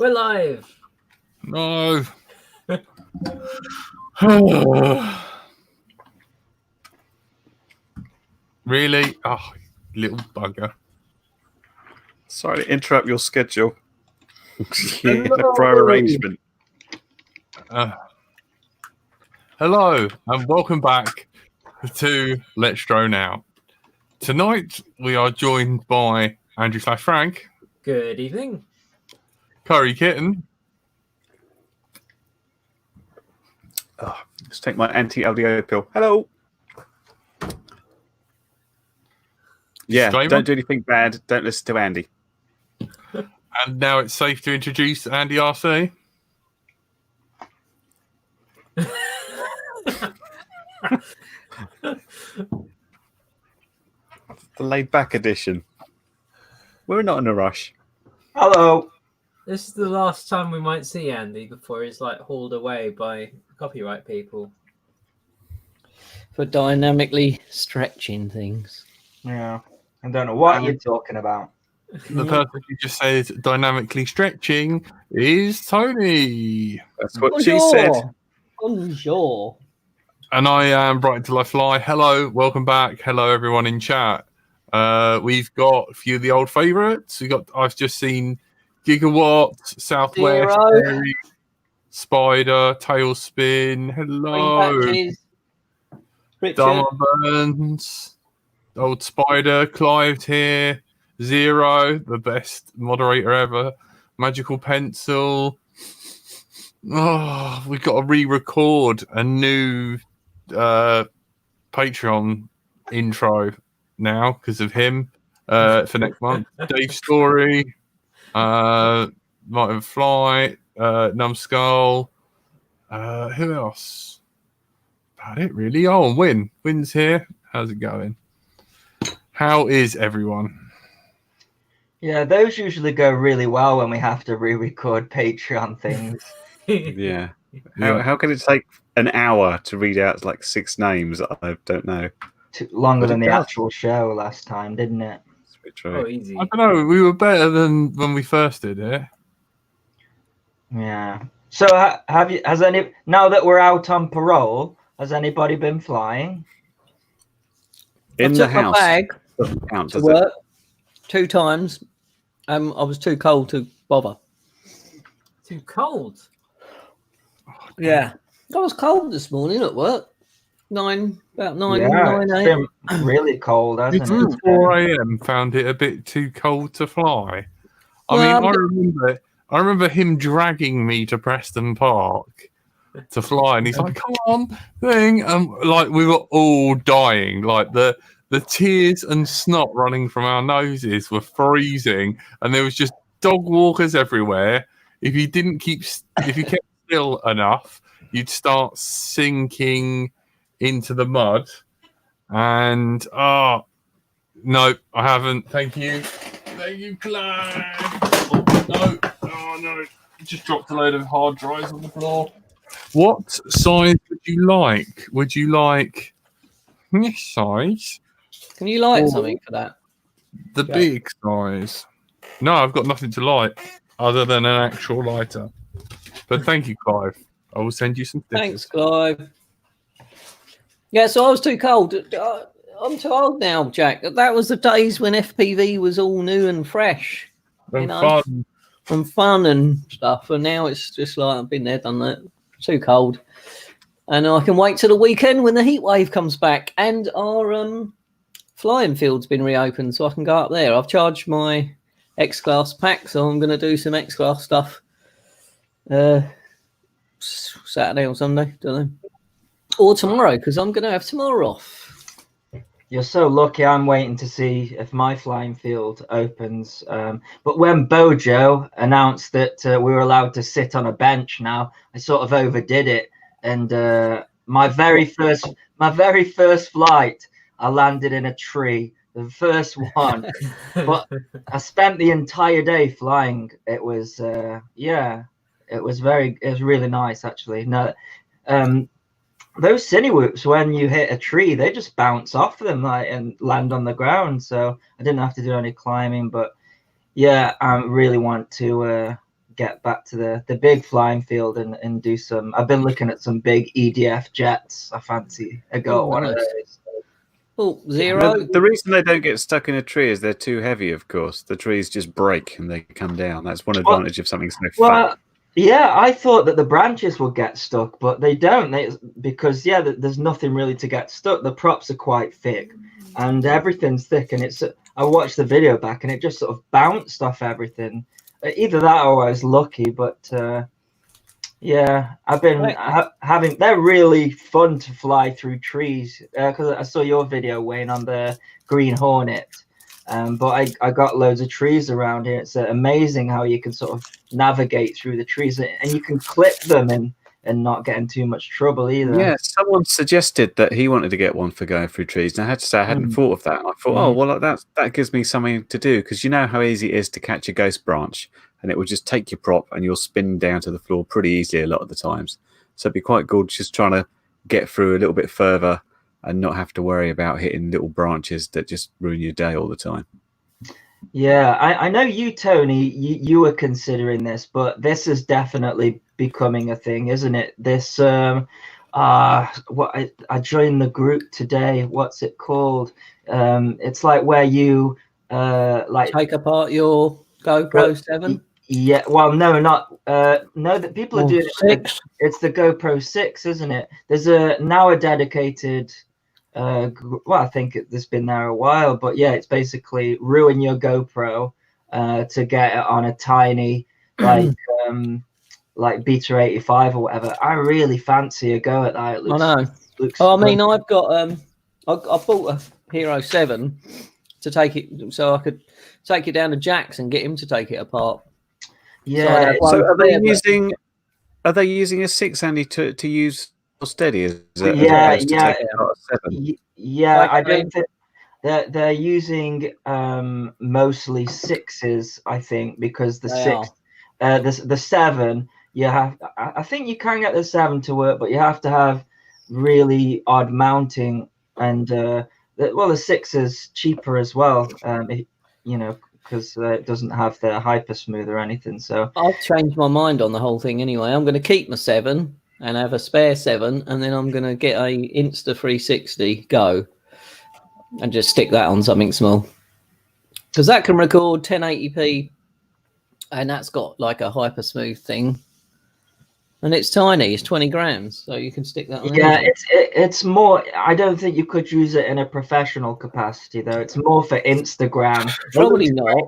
We're live. No. Really? Oh, little bugger. Sorry to interrupt your schedule. The prior arrangement. Hello, and welcome back to Let's Drone Out. Tonight, we are joined by Andrew / Frank. Good evening. Curry Kitten. Oh, let's take my anti-LDO pill. Hello. Yeah, Disclaimer. Don't do anything bad. Don't listen to Andy. And now it's safe to introduce Andy RC. The laid-back edition. We're not in a rush. Hello. This is the last time we might see Andy before he's hauled away by copyright people. For dynamically stretching things. Yeah. I don't know what you're talking about. The person who just said dynamically stretching is Tony. That's what she said. Bonjour. And I am Brighton Till I Fly. Hello, welcome back. Hello, everyone in chat. We've got a few of the old favourites. I've just seen Gigawatt, Southwest, Airy, Spider, Tailspin. Hello, Dumber Burns, Old Spider, Clive here, Zero, the best moderator ever, Magical Pencil. Oh, we've got to re-record a new Patreon intro now because of him for next month. Dave Story, Martin Fly, Numbskull. Who else? About it, really. Oh, and Win's here. How's it going? How is everyone? Yeah, those usually go really well when we have to re-record Patreon things. Yeah. How can it take an hour to read out like 6 names? I don't know. Longer But than it the does. actual show last time, didn't it? It's a bit true. Oh, easy. I don't know. We were better than when we first did it. Yeah. So now that we're out on parole, has anybody been flying? In I the took my house. bag Doesn't count, to does it? work 2 times. I was too cold to bother. Too cold. Yeah. I was cold this morning at work. About 9, Yeah, 9, it's 8. been really cold, hasn't It's it? 4 a.m. Found it a bit too cold to fly. Well, I remember him dragging me to Preston Park to fly, and he's like, "Come on, thing!" Like we were all dying. Like the tears and snot running from our noses were freezing, and there was just dog walkers everywhere. If you kept still enough, you'd start sinking into the mud. And no, I haven't. Thank you, Clive. Oh no, just dropped a load of hard drives on the floor. What size would you like? Would you like this size? Can you light Or something for that? the Yeah. big size? No, I've got nothing to light other than an actual lighter. But thank you, Clive. I will send you some stickers. Thanks, Clive. Yeah, so I was too cold. I'm too old now, Jack. That was the days when FPV was all new and fresh. And you know. fun. And fun and stuff, and now it's just like I've been there, done that. Too cold, and I can wait till the weekend when the heat wave comes back and our flying field's been reopened, so I can go up there. I've charged my X-Class pack, so I'm going to do some X-Class stuff Saturday or Sunday, don't know, or tomorrow because I'm going to have tomorrow off. You're so lucky. I'm waiting to see if my flying field opens. But when Bojo announced that we were allowed to sit on a bench now, I sort of overdid it. And my very first flight, I landed in a tree, the first one. But I spent the entire day flying. It was it was really nice actually. No, those Cinewhoops, when you hit a tree, they just bounce off them and land on the ground. So I didn't have to do any climbing. But yeah, I really want to get back to the big flying field and do some. I've been looking at some big EDF jets. I fancy I got one of those. Oh, Zero. The reason they don't get stuck in a tree is they're too heavy. Of course, the trees just break and they come down. That's one advantage of something so fat. Yeah, I thought that the branches would get stuck, but they don't. Because there's nothing really to get stuck. The props are quite thick, and everything's thick. And I watched the video back, and it just sort of bounced off everything. Either that or I was lucky, but yeah, I've been having. They're really fun to fly through trees because I saw your video, Wayne, on the Green Hornet. But I got loads of trees around here. It's amazing how you can sort of navigate through the trees, and you can clip them and not get in too much trouble either. Yeah, someone suggested that he wanted to get one for going through trees, and I had to say I hadn't thought of that. I thought, oh well, that gives me something to do, because you know how easy it is to catch a ghost branch, and it will just take your prop and you'll spin down to the floor pretty easily a lot of the times. So it'd be quite good just trying to get through a little bit further and not have to worry about hitting little branches that just ruin your day all the time. Yeah, I know you, Tony, you were considering this, but this is definitely becoming a thing, isn't it? This I joined the group today. What's it called? It's like where you like take apart your GoPro 7. Yeah, well, no, not no. That people are doing 6. It's the GoPro 6, isn't it? There's now a dedicated. Well, I think it's been there a while, but yeah, it's basically ruin your GoPro to get it on a tiny like Beta 85 or whatever. I really fancy a go at that. It looks, I know. I mean, I've got I bought a Hero 7 to take it, so I could take it down to Jack's and get him to take it apart. Yeah. So are they using a 6, Andy, to use steady? Yeah. Like, I don't think they're using mostly 6s, I think, because the 7 you have. I think you can get the 7 to work, but you have to have really odd mounting, and the 6 is cheaper as well. Because it doesn't have the hyper smooth or anything. So I've changed my mind on the whole thing anyway. I'm going to keep my 7 and have a spare 7, and then I'm going to get a Insta 360 Go and just stick that on something small, because that can record 1080p, and that's got like a hyper smooth thing, and it's tiny. It's 20 grams, so you can stick that on. Yeah, it's more. I don't think you could use it in a professional capacity though. It's more for Instagram. Probably not.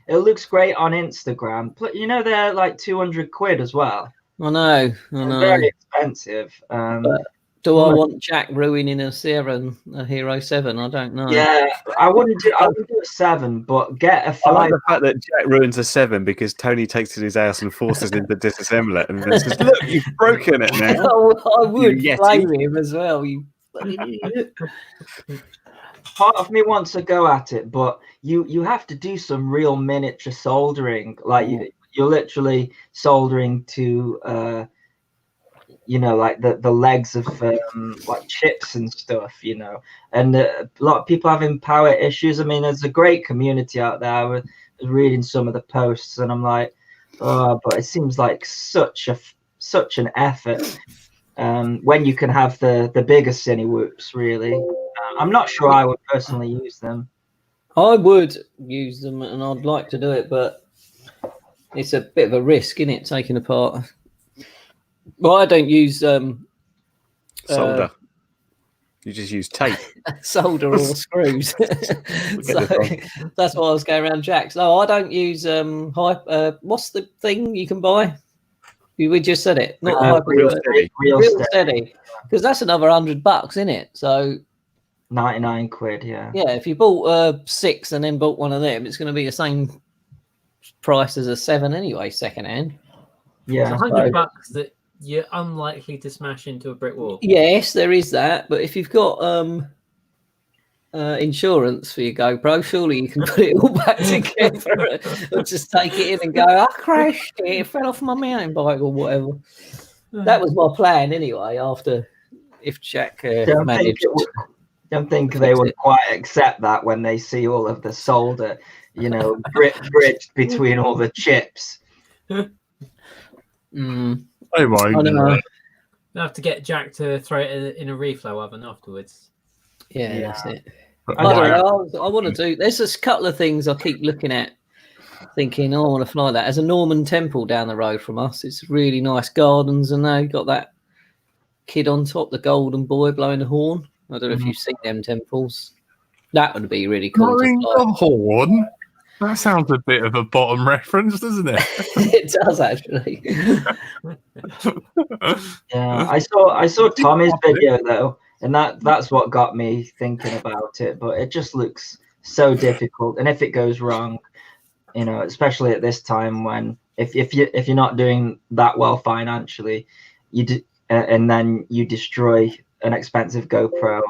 It looks great on Instagram. You know, they're like 200 quid as well. I know. Very expensive. Do I want Jack ruining a Hero 7? I don't know. Yeah, I wouldn't do a 7, but get a 5. I like the fact that Jack ruins a 7 because Tony takes it to his house and forces him to disassemble it, and then says, "Look, you've broken it now." I would blame him as well. Part of me wants to go at it, but you have to do some real miniature soldering. Like you're literally soldering to like the legs of like chips and stuff, and a lot of people having power issues. I mean, there's a great community out there. I was reading some of the posts, and I'm like, oh, but it seems like such an effort when you can have the bigger cine whoops. Really, I'm not sure I would personally use them. I would use them, and I'd like to do it, but it's a bit of a risk, isn't it, taking apart? Well, I don't use solder. You just use tape. Solder or screws. So that's why I was going around Jack's. No, I don't use what's the thing you can buy? We just said it. Not Real steady. Because that's another $100, isn't it? So 99 quid, yeah. Yeah, if you bought 6 and then bought one of them, it's going to be the same price as a 7 anyway, second hand. Yeah, it's $100 that you're unlikely to smash into a brick wall. Yes, there is that. But if you've got insurance for your GoPro, surely you can put it all back together and just take it in and go, I crashed it fell off my mountain bike or whatever. That was my plan anyway, after if Jack managed. Don't think they would quite accept that when they see all of the solder, bridged between all the chips. They won't. I know. You'll have to get Jack to throw it in a reflow oven afterwards. Yeah, that's it. But I don't like, know. I want to do. There's just a couple of things I keep looking at, thinking, oh, I want to fly that. There's a Norman temple down the road from us. It's really nice gardens, and they've got that kid on top, the golden boy blowing the horn. I don't know if you've seen them temples. That would be really cool to blowing fly. the horn. That sounds a bit of a bottom reference, doesn't it? It does actually. Yeah, I saw Tommy's video though, and that's what got me thinking about it. But it just looks so difficult, and if it goes wrong, you know, especially at this time when if you're not doing that well financially, and then you destroy an expensive GoPro,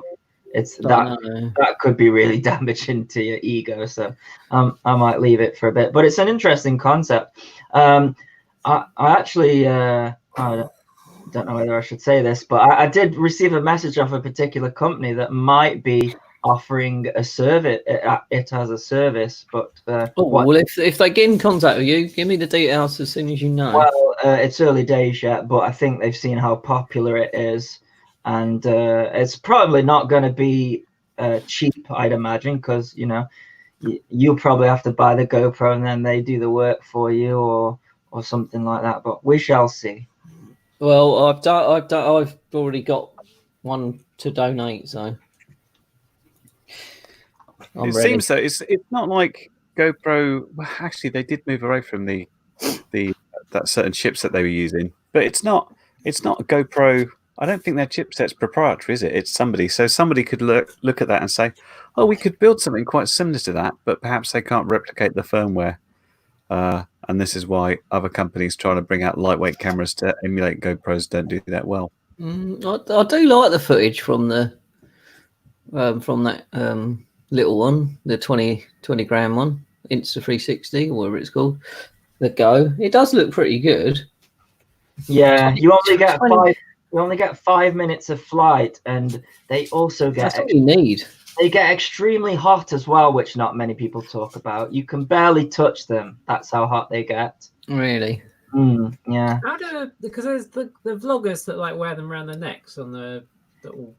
that could be really damaging to your ego. So I might leave it for a bit, but it's an interesting concept. I actually I don't know whether I should say this, but I did receive a message off a particular company that might be offering a service. It has a service, but well, if they get in contact with you, give me the details as soon as you know. Well, it's early days yet, but I think they've seen how popular it is, and it's probably not going to be cheap, I'd imagine, because you know you'll probably have to buy the GoPro and then they do the work for you, or something like that. But we shall see. Well, I've already got one to donate, so I'm It ready. seems so. It's not like GoPro. Well, actually, they did move away from the that certain chips that they were using, but it's not GoPro. I don't think their chipset's proprietary, is it? It's somebody. So somebody could look at that and say, "Oh, we could build something quite similar to that," but perhaps they can't replicate the firmware. And this is why other companies trying to bring out lightweight cameras to emulate GoPros don't do that well. I do like the footage from that little one, the 20 gram one, Insta360, or whatever it's called, the Go. It does look pretty good. Yeah, you only get 5 minutes of flight, and they also get That's all you need. They get extremely hot as well, which not many people talk about. You can barely touch them. That's how hot they get. Really? Yeah. Because there's the vloggers that like wear them around their necks on the little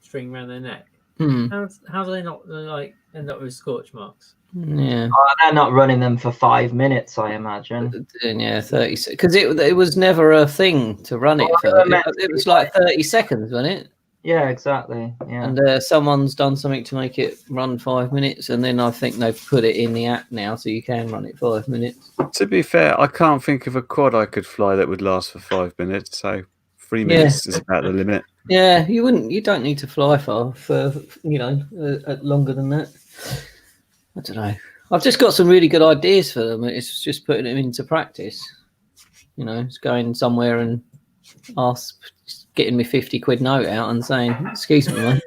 string around their neck. How do they not like end up with scorch marks? Yeah. They're not running them for 5 minutes, I imagine. Yeah, 30 because it was never a thing to run it for. It was like 30 seconds, wasn't it? Yeah, exactly. Yeah. And someone's done something to make it run 5 minutes, and then I think they've put it in the app now, so you can run it 5 minutes. To be fair, I can't think of a quad I could fly that would last for 5 minutes. So 3 minutes is about the limit. Yeah, you don't need to fly far for longer than that. I don't know. I've just got some really good ideas for them. It's just putting them into practice. You know, it's going somewhere and getting me 50 quid note out and saying, "Excuse me, mate.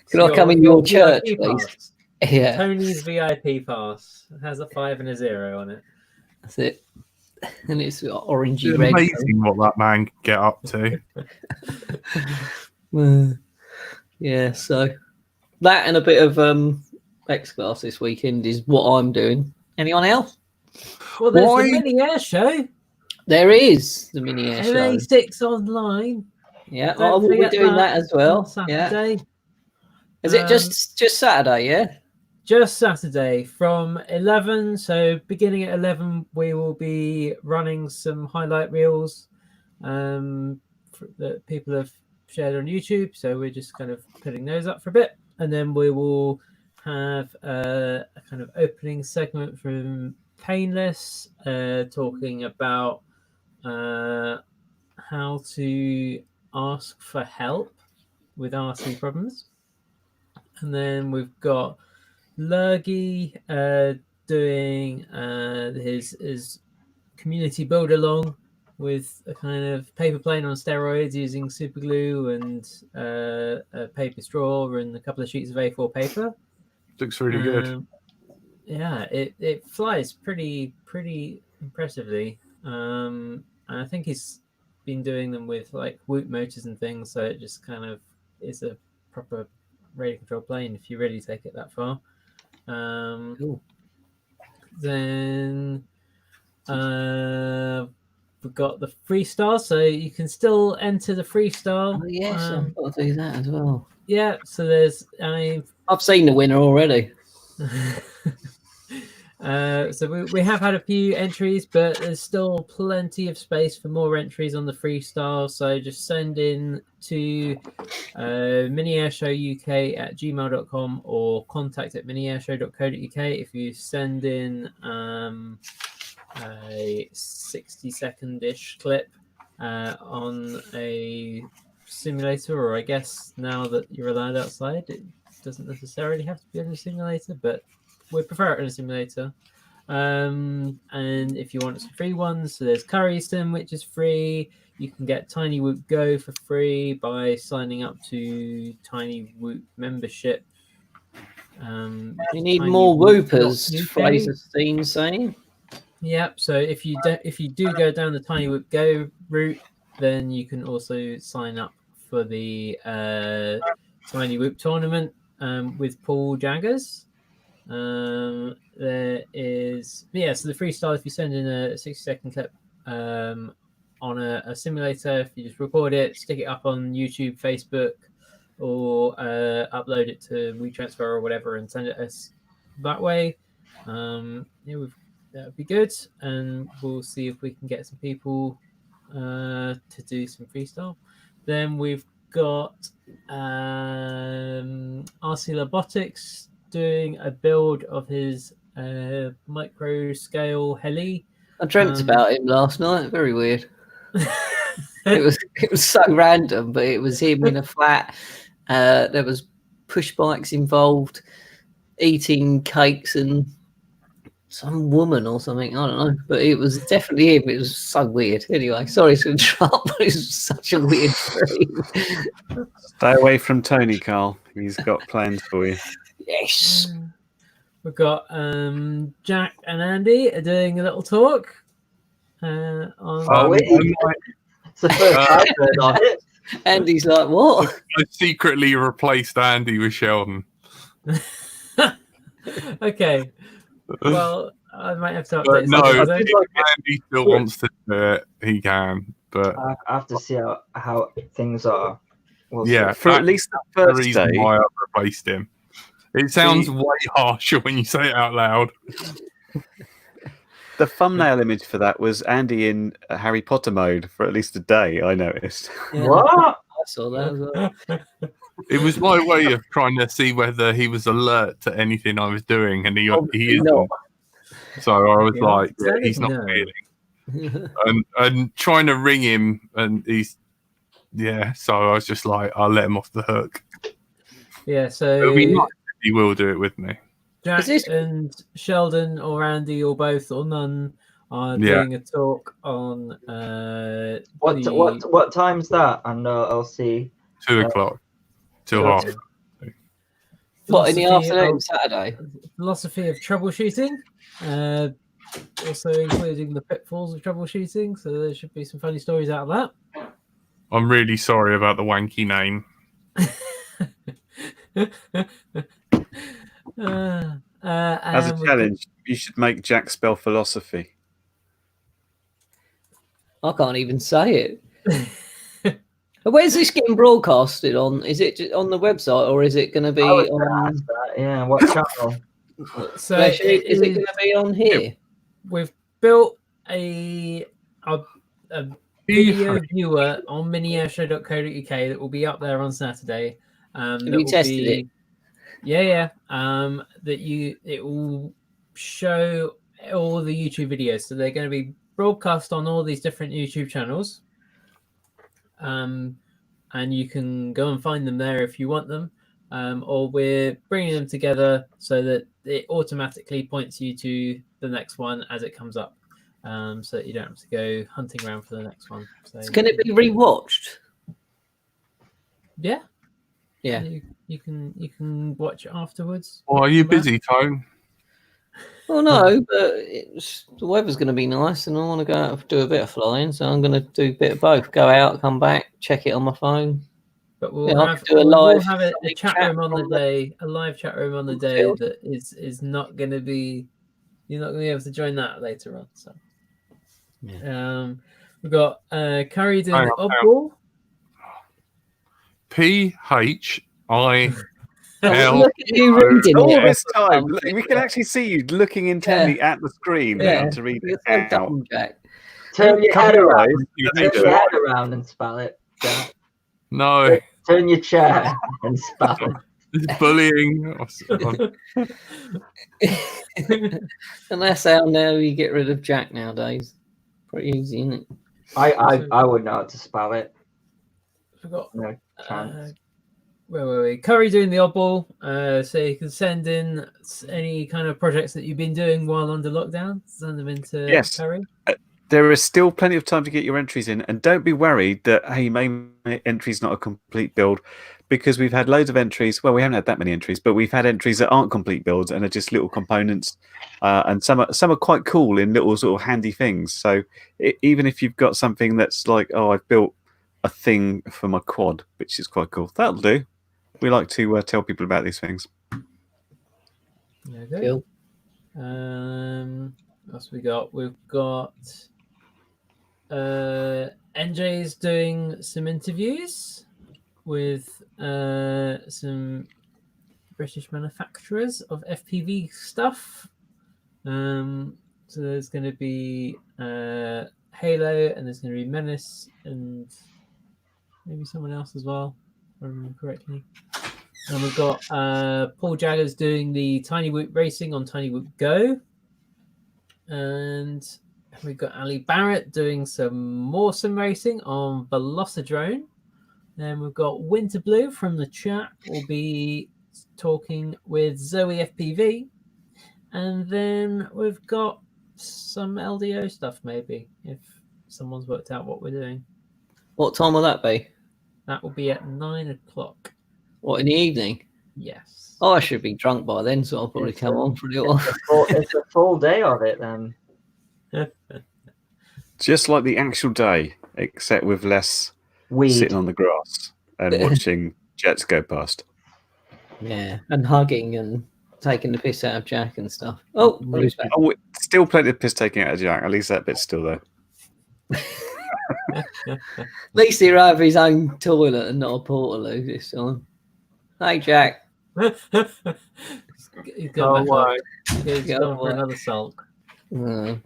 Can I come in your church, please?" Pass. Yeah, Tony's VIP pass. It has a 5 and a 0 on it. that's it. And it's orangey It's red. amazing what that man can get up to. Yeah, so that and a bit of X-Class this weekend is what I'm doing. Anyone else? Well, there's the mini air show. There is the mini air show. MA6 Online. Yeah, I will be doing that as well. Saturday. Yeah. Is it just Saturday? Yeah. Just Saturday from 11. So beginning at 11, we will be running some highlight reels that people have shared on YouTube. So we're just kind of putting those up for a bit, and then we will have a kind of opening segment from Painless, talking about how to ask for help with RC problems. And then we've got Lurgy doing his community build along with a kind of paper plane on steroids using super glue and a paper straw and a couple of sheets of A4 paper. Looks really good. Yeah, it flies pretty impressively. And I think he's been doing them with like Woot motors and things, so it just kind of is a proper radio control plane if you really take it that far. Cool. Then We've got the freestyle, so you can still enter the freestyle. Oh, yes, I've got to do that as well. Yeah, so there's I've seen the winner already. So we have had a few entries, but there's still plenty of space for more entries on the freestyle. So just send in to miniairshowuk@gmail.com or contact@miniairshow.co.uk. If you send in a 60-second-ish clip on a simulator, or I guess now that you're allowed outside, it doesn't necessarily have to be on a simulator, but we prefer it in a simulator. And if you want some free ones, so there's Curryston, which is free. You can get Tiny Whoop Go for free by signing up to Tiny Whoop membership. You need more whoopers, Fraser's theme saying. Yep. So if you do go down the Tiny Whoop Go route, then you can also sign up for the Tiny Whoop tournament with Paul Jaggers. There is so the freestyle, if you send in a 60-second clip on a simulator, if you just record it, stick it up on YouTube, Facebook, or upload it to WeTransfer or whatever and send it us that way, that would be good, and we'll see if we can get some people to do some freestyle. Then we've got RC Robotics doing a build of his micro scale heli. I dreamt about him last night. Very weird. it was so random, but it was him in a flat. There was push bikes involved, eating cakes and some woman or something. I don't know, but it was definitely him. It was so weird. Anyway, sorry to interrupt, but it was such a weird dream. Stay away from Tony, Carl. He's got plans for you. Yes. We've got Jack and Andy are doing a little talk. It's the first I've heard of it. Andy's like, what? I secretly replaced Andy with Sheldon. Okay. Well, I might have to update. No, if something. Andy still wants to do it, he can. But I have to see how things are. We'll yeah, see. For at least the the first reason day. why I replaced him. It sounds way harsher when you say it out loud. The thumbnail image for that was Andy in Harry Potter mode for at least a day, I noticed. Yeah, What? I saw that as well. It was my way of trying to see whether he was alert to anything I was doing, and he isn't. not. So I was Yeah, like, yeah, that he's is not no. feeling. And trying to ring him, and he's So I was just like, I'll let him off the hook. Yeah, so It'll be nice if he will do it with me. Jack and Sheldon or Andy or both or none are doing a talk on What time's that? And I'll see. 2 o'clock till half. What, in the philosophy afternoon, of- Saturday? philosophy of troubleshooting, also including the pitfalls of troubleshooting. So there should be some funny stories out of I'm really sorry about the wanky name. that. As a challenge, you should make Jack spell philosophy. I can't even say it. Where's this getting broadcasted on? Is it on the website or is it going to be I was gonna on? ask that, yeah, what channel? So Is it going to be on here? We've built a video viewer on miniairshow.co.uk that will be up there on Saturday. Have you tested it? Yeah. It will show all the YouTube videos. So they're going to be broadcast on all these different YouTube channels. And you can go and find them there if you want them. Or we're bringing them together so that it automatically points you to the next one as it comes up. So that you don't have to go hunting around for the next one. So Can it be rewatched? Yeah. Yeah. You can watch it afterwards. Oh, are you busy, Tone? Well, no, but the weather's going to be nice, and I want to go out and do a bit of flying, so I'm going to do a bit of both. Go out, come back, check it on my phone. But we'll Yeah, have do a we'll live have a chat room on the from the day, a live chat room on the day field. that is not going to be. You're not going to be able to join that later on. So We've got Curry doing Hang the on, oddball. PHIL. Look at you reading All it. this time, we can actually see you looking intently at the screen now to read You're it so out. dumb, Jack. Turn your Cover head your around. eyes. Turn your head around and spell it. Jack. No, Turn your chair and spell it. it's bullying. And that's how now you get rid of Jack nowadays. Pretty easy, isn't it? I would know how to spell it. We've got No chance. where were we? Curry doing the oddball. So you can send in any kind of projects that you've been doing while under lockdown. Send them into Yes. Curry. There is still plenty of time to get your entries in, and don't be worried that main entry's not a complete build, because we've had loads of entries. Well, we haven't had that many entries, but we've had entries that aren't complete builds and are just little components, and some are quite cool in little sort of handy things. So even if you've got something that's like, oh, I've built a thing for my quad, which is quite cool, that'll do. We like to tell people about these things. There you go. Cool. What else we got? We've got NJ's doing some interviews with some British manufacturers of FPV stuff. So there's going to be Halo, and there's going to be Menace, and maybe someone else as well, if I remember correctly. And we've got Paul Jaggers doing the Tiny Whoop racing on Tiny Whoop Go. And we've got Ali Barrett doing some more sim racing on Velocidrone. Then we've got Winter Blue from the chat will be talking with Zoe FPV. And then we've got some LDO stuff, maybe, if someone's worked out what we're doing. What time will that be? That will be at 9 o'clock. What, in the evening? Yes. Oh, I should be drunk by then, so I'll probably come on for a little. It's a full day of it then. Just like the actual day, except with less Weed. sitting on the grass and watching jets go past. Yeah, and hugging and taking the piss out of Jack and stuff. Oh, Blue's back. Oh, still plenty of piss taking out of Jack. At least that bit's still there. At least he'll have his own toilet and not a portaloo this time. Hey, Jack. He's Oh, gone back why? up. He's gone for another sulk. Oh.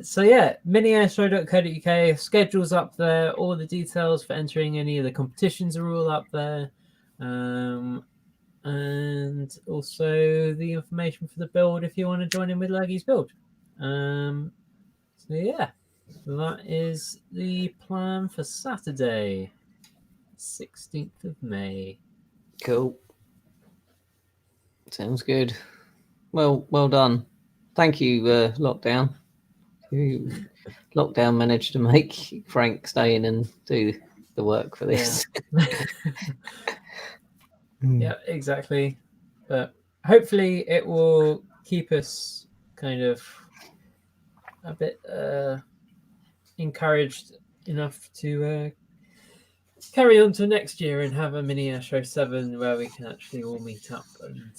So yeah, miniairshow.co.uk, schedules up there, all the details for entering any of the competitions are all up there, and also the information for the build if you want to join in with Laggy's build. So yeah, that is the plan for Saturday, 16th of May. Cool. Sounds good. Well done. Thank you, Lockdown. Lockdown managed to make Frank stay in and do the work for this. Yeah, exactly. But hopefully it will keep us kind of a bit encouraged enough to carry on to next year and have a mini Air Show 7 where we can actually all meet up and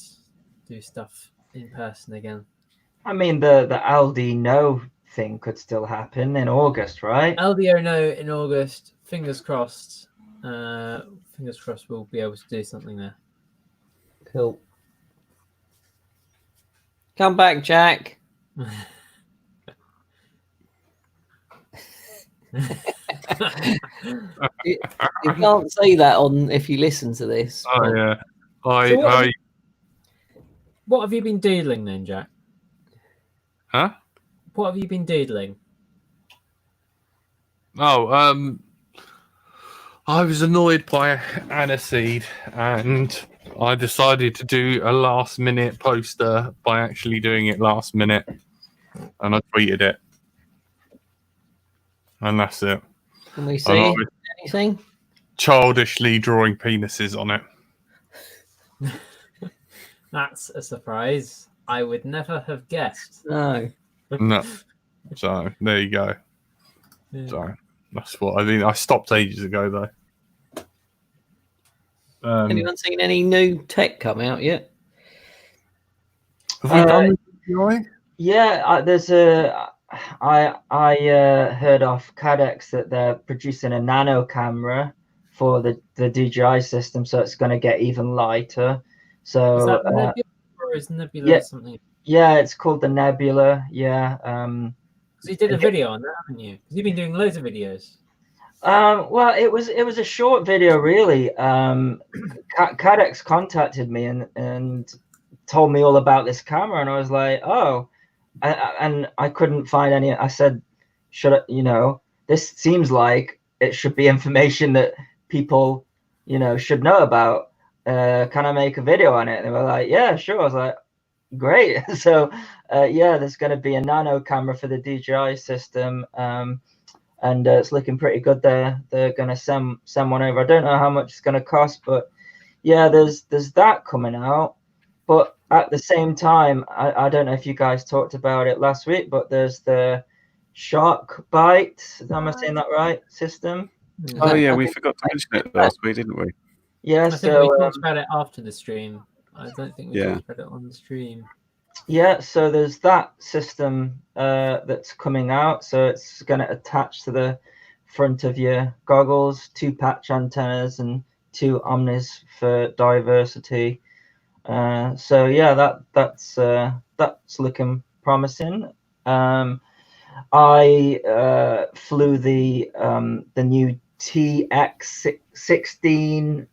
do stuff in person again. I mean, the LD no thing could still happen in August, right? LDO no in August. Fingers crossed. Fingers crossed we'll be able to do something there. Cool. Come back, Jack. You can't say that on if you listen to this. Oh, yeah. What have you been doodling then, Jack? Huh? What have you been doodling? Oh, I was annoyed by Aniseed, and I decided to do a last-minute poster by actually doing it last minute, and I tweeted it, and that's it. Can we see anything? Childishly drawing penises on it. That's a surprise. I would never have guessed. No. No. So there you go. Yeah. So that's what I mean. I stopped ages ago though. Anyone seen any new tech come out yet? Have we done this, Joy? Yeah, there's a. heard off Cadex that they're producing a nano camera for the DJI system, so it's going to get even lighter. So Is that Nebula or is Nebula yeah. something? Yeah, it's called the Nebula. Yeah. Because you did a video on that, haven't you? Because you've been doing loads of videos. Well, it was a short video, really. Cadex contacted me and told me all about this camera, and I was like, oh, and I couldn't find any. I said, should I, this seems like it should be information that people, should know about. Can I make a video on it? And they were like, yeah, sure. I was like, great. So, yeah, there's going to be a nano camera for the DJI system. And it's looking pretty good. They're going to send one over. I don't know how much it's going to cost, but yeah, there's that coming out. But at the same time, I don't know if you guys talked about it last week, but there's the Shark Bite. Am I saying that right? System. Oh yeah, we forgot to mention it last week, didn't we? Yeah. I think we talked about it after the stream. I don't think we talked about it on the stream. Yeah, so there's that system that's coming out. So it's going to attach to the front of your goggles, 2 patch antennas and 2 omnis for diversity. So yeah, that's looking promising. I flew the new TX16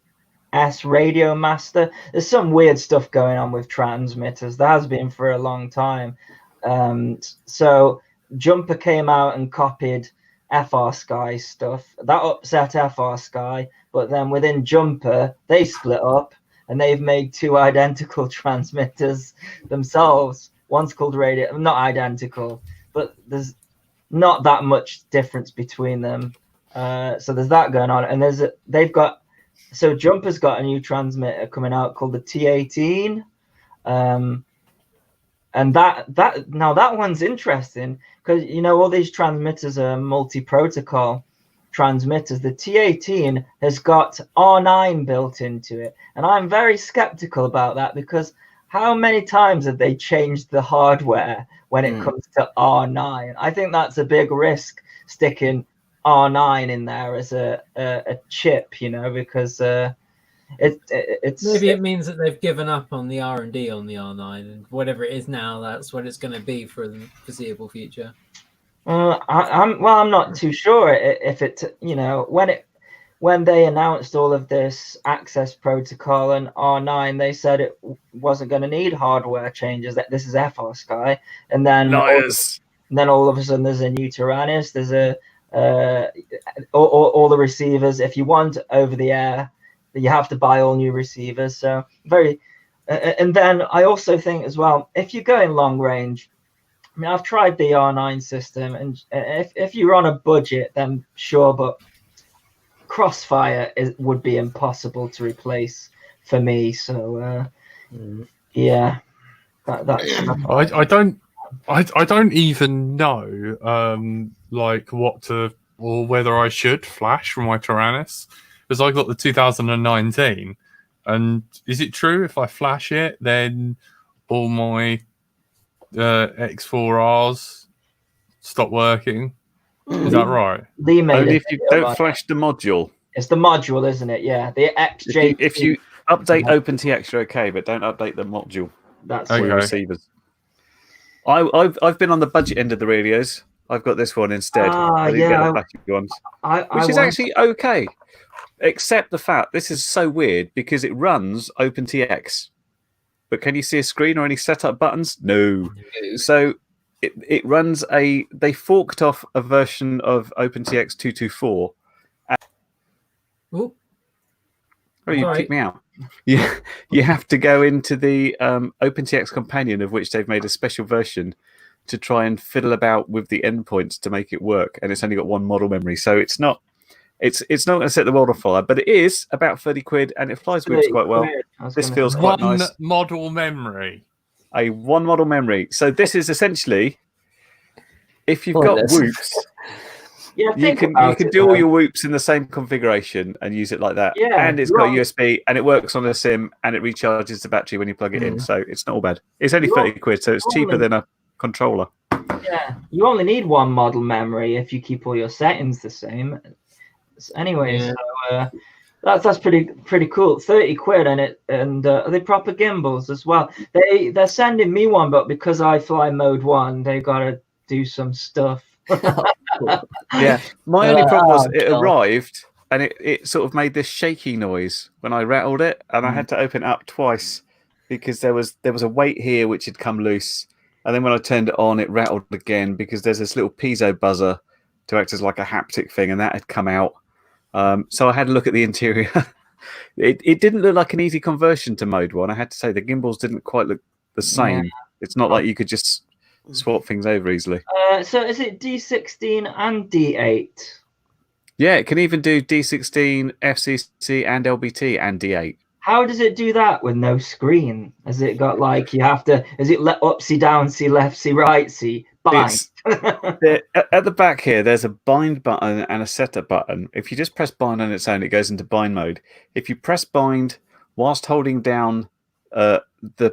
Radio Master. There's some weird stuff going on with transmitters. There has been for a long time. So Jumper came out and copied FR Sky stuff. That upset FR Sky, but then within Jumper, they split up and they've made 2 identical transmitters themselves. One's called Radio, not identical, but there's not that much difference between them. So there's that going on, and so Jumper's got a new transmitter coming out called the T18, and that one's interesting because all these transmitters are multi-protocol transmitters. The T18 has got R9 built into it, and I'm very skeptical about that because how many times have they changed the hardware when it comes to R9? I think that's a big risk sticking R9 in there as a chip, because it's maybe it means that they've given up on the R&D on the R9, and whatever it is now, that's what it's going to be for the foreseeable future. I'm not too sure if it when they announced all of this access protocol and R9, they said it wasn't going to need hardware changes. That this is FR Sky, and then all of a sudden there's a new Tyrannus. There's all the receivers. If you want over the air, you have to buy all new receivers. So and then I also think as well, if you're going long range, I mean, I've tried the R9 system, and if you're on a budget, then sure, but Crossfire would be impossible to replace for me. So yeah, I don't even know like what to or whether I should flash from my Tyrannus because I got the 2019, and is it true if I flash it then all my X4Rs stop working? Is that right? Only if you don't flash the module. It's the module, isn't it? Yeah, the XJ. If you update OpenTX, you're okay, but don't update the module. That's for your receivers. I've been on the budget end of the radios. I've got this one instead. I didn't get the flashy ones, which is actually okay, except the fact this is so weird because it runs OpenTX. But can you see a screen or any setup buttons? No. So it runs they forked off a version of OpenTX 224. Oh, you kicked me out. You have to go into the OpenTX companion, of which they've made a special version to try and fiddle about with the endpoints to make it work. And it's only got 1 model memory. So it's not going to set the world on fire, but it is about 30 quid and it flies whips quite well. This feels quite nice. 1 model memory. A 1 model memory. So this is essentially, if you've got whoops, you can do all your whoops in the same configuration and use it like that. Yeah, and it's got USB and it works on a SIM and it recharges the battery when you plug it in. So it's not all bad. It's only 30 quid, so it's cheaper than a controller. Yeah, you only need one model memory if you keep all your settings the same. Anyway, Yeah. so that's pretty cool. 30 quid and are they proper gimbals as well? They're sending me one, but because I fly mode 1, they gotta do some stuff. Yeah, my only problem was it God. arrived and it sort of made this shaky noise when I rattled it, and I had to open it up twice because there was a weight here which had come loose, and then when I turned it on, it rattled again because there's this little piezo buzzer to act as like a haptic thing, and that had come out. So I had a look at the interior. It didn't look like an easy conversion to mode 1. I had to say the gimbals didn't quite look the same. Yeah. It's not like you could just swap things over easily. So is it D16 and D8? Yeah, it can even do D16, FCC, and LBT, and D8. How does it do that with no screen? Has it got like you have to? Is it upsy downsy, leftsy, rightsy, bind? At the back here, there's a bind button and a setup button. If you just press bind on its own, it goes into bind mode. If you press bind whilst holding down the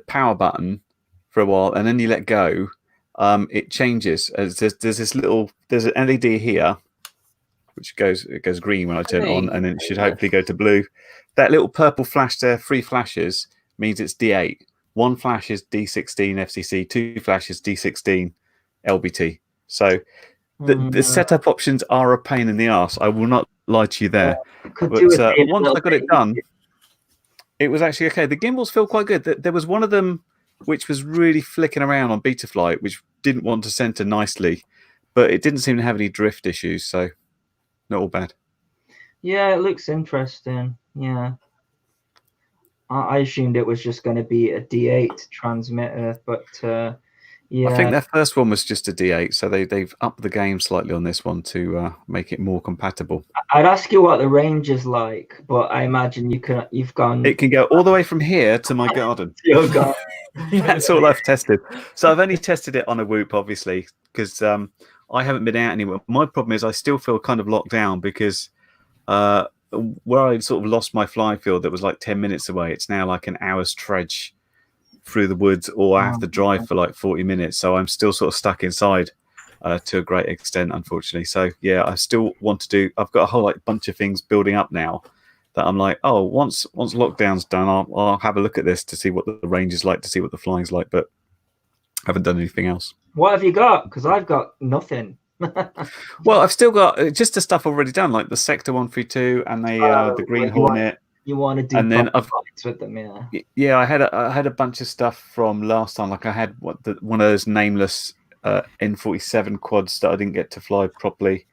power button for a while, and then you let go, it changes. There's an LED here, which goes green when I turn it on, and then it should hopefully go to blue. That little purple flash there, 3 flashes, means it's D8. 1 flash is D16 FCC, 2 flashes D16 LBT. So the setup options are a pain in the arse. I will not lie to you there. But once I got it done, it was actually okay. The gimbals feel quite good. There was one of them which was really flicking around on Betaflight, which didn't want to center nicely, but it didn't seem to have any drift issues, so not all bad. Yeah, it looks interesting. Yeah. I assumed it was just going to be a D8 transmitter, but yeah. I think their first one was just a D8, so they've upped the game slightly on this one to make it more compatible. I'd ask you what the range is like, but I imagine you've gone. It can go all the way from here to my garden. Your garden. That's all I've tested. So I've only tested it on a Whoop, obviously, because I haven't been out anywhere. My problem is I still feel kind of locked down because where I sort of lost my flying field that was like 10 minutes away, it's now like an hour's trudge through the woods, or I have to drive for like 40 minutes. So I'm still sort of stuck inside to a great extent, unfortunately. So yeah, I still want to do. I've got a whole like bunch of things building up now that I'm like, oh, once lockdown's done, I'll have a look at this to see what the range is like, to see what the flying's like, but I haven't done anything else. What have you got? Because I've got nothing. Well, I've still got just the stuff already done, like the Sector 132 and the Green Hornet. You want to do and then with them, yeah. Yeah, I had a bunch of stuff from last time. Like I had one of those nameless N47 quads that I didn't get to fly properly,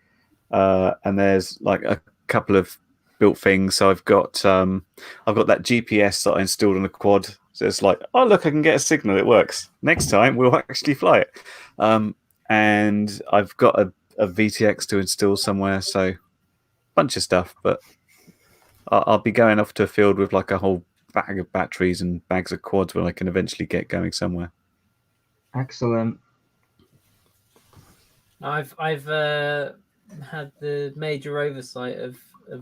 and there's like a couple of built things. So I've got that GPS that I installed on the quad. So it's like, oh look, I can get a signal. It works. Next time we'll actually fly it. And I've got a VTX to install somewhere. So bunch of stuff, but I'll be going off to a field with like a whole bag of batteries and bags of quads when I can eventually get going somewhere. Excellent. I've had the major oversight of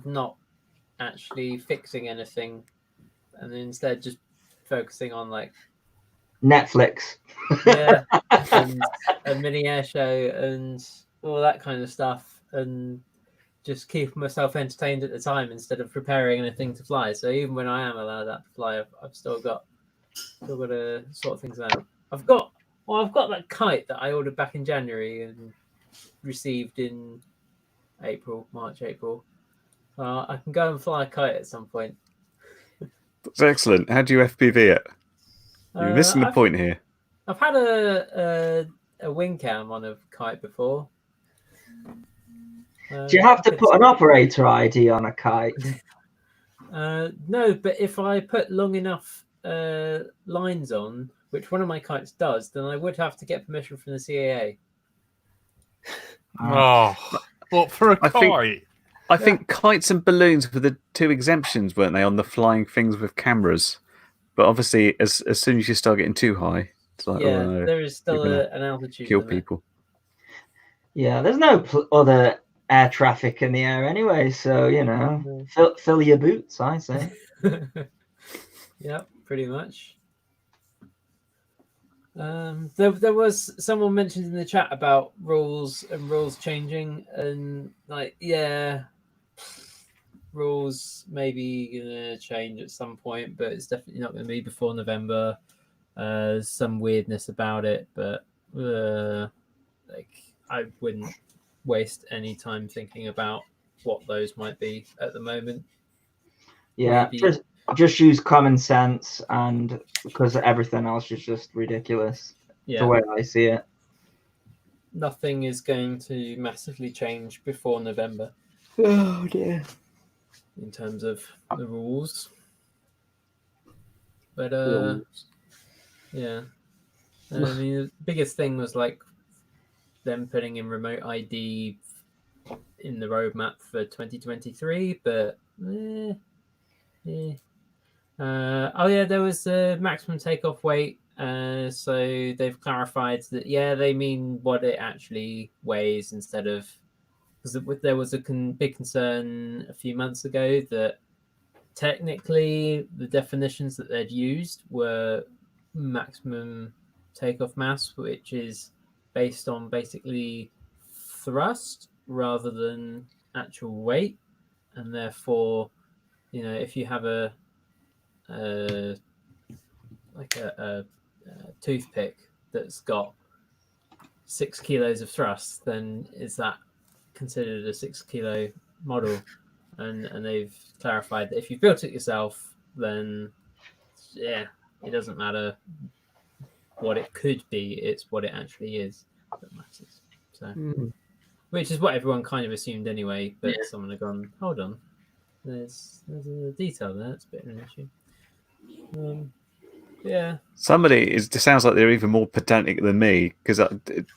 not actually fixing anything, and instead just focusing on like Netflix. Yeah, and a mini air show and all that kind of stuff, and just keeping myself entertained at the time instead of preparing anything to fly. So even when I am allowed that to fly, I've still got to sort things out. I've got that kite that I ordered back in January and received in March, April. I can go and fly a kite at some point. That's excellent. How do you FPV it? You're missing the point here. I've had a wing cam on a kite before. Do you have to put an operator ID on a kite? No, but if I put long enough lines on, which one of my kites does, then I would have to get permission from the CAA. Oh, what for a kite? I think kites and balloons were the two exemptions, weren't they, on the flying things with cameras? But obviously, as soon as you start getting too high, it's like, yeah, oh, no, there is still an altitude kill limit. people. Yeah, there's no other air traffic in the air anyway, so you know, fill your boots, I say. Yeah, pretty much. There was someone mentioned in the chat about rules and rules changing, and like, yeah, rules maybe gonna change at some point, but it's definitely not going to be before November. There's some weirdness about it, but like, I wouldn't waste any time thinking about what those might be at the moment. Yeah, Maybe. just use common sense, and because everything else is just ridiculous. Yeah. The way I see it. Nothing is going to massively change before November. Oh dear. In terms of the rules. But yeah. I mean, the biggest thing was like them putting in remote ID in the roadmap for 2023, but oh yeah, there was a maximum takeoff weight. So they've clarified that they mean what it actually weighs instead of, because there was a big concern a few months ago that technically the definitions that they'd used were maximum takeoff mass, which is based on basically thrust rather than actual weight, and therefore, if you have a toothpick that's got 6 kilos of thrust, then is that considered a 6 kilo model? And they've clarified that if you've built it yourself, then it doesn't matter what it could be, it's what it actually is that matters. So, which is what everyone kind of assumed anyway, but someone had gone, hold on, there's a detail there, it's a bit of an issue. Somebody sounds like they're even more pedantic than me, because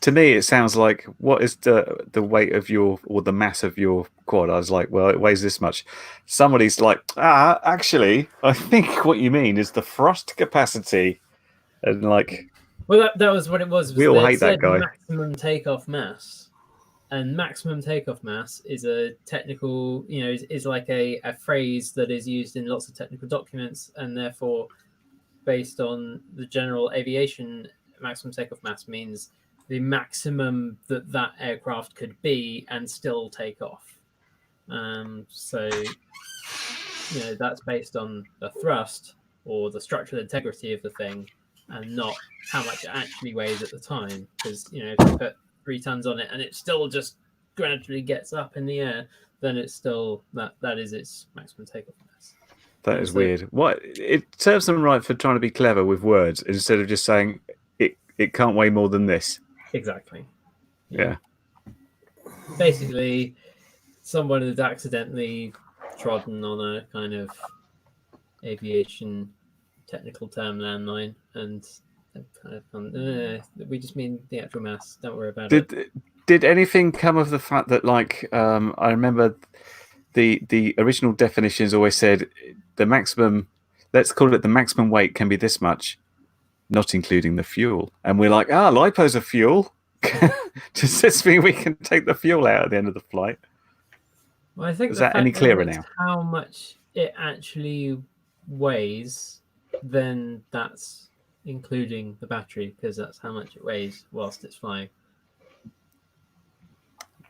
to me it sounds like, what is the weight of your, or the mass of your quad? I was like, well, it weighs this much. Somebody's like, actually, I think what you mean is the thrust capacity, and like, well, that was what it was. We all hate that guy. Maximum takeoff mass, and maximum takeoff mass is a technical, is like a phrase that is used in lots of technical documents, and therefore, based on the general aviation, maximum takeoff mass means the maximum that aircraft could be and still take off. So, that's based on the thrust or the structural integrity of the thing, and not how much it actually weighs at the time. Because, if you put 3 tons on it and it still just gradually gets up in the air, then it's still that is its maximum takeoff mass. That is weird. What, it serves them right for trying to be clever with words instead of just saying it can't weigh more than this. Exactly. Yeah. Basically, someone had accidentally trodden on a kind of aviation technical term landmine, and kind of gone, we just mean the actual mass. Don't worry about it. Did anything come of the fact that, like, I remember the original definitions always said the maximum, let's call it the maximum weight can be this much, not including the fuel. And we're like, LiPo's a fuel. Does this mean we can take the fuel out at the end of the flight? Well, I think is that any clearer now? How much it actually weighs, then that's including the battery, because that's how much it weighs whilst it's flying.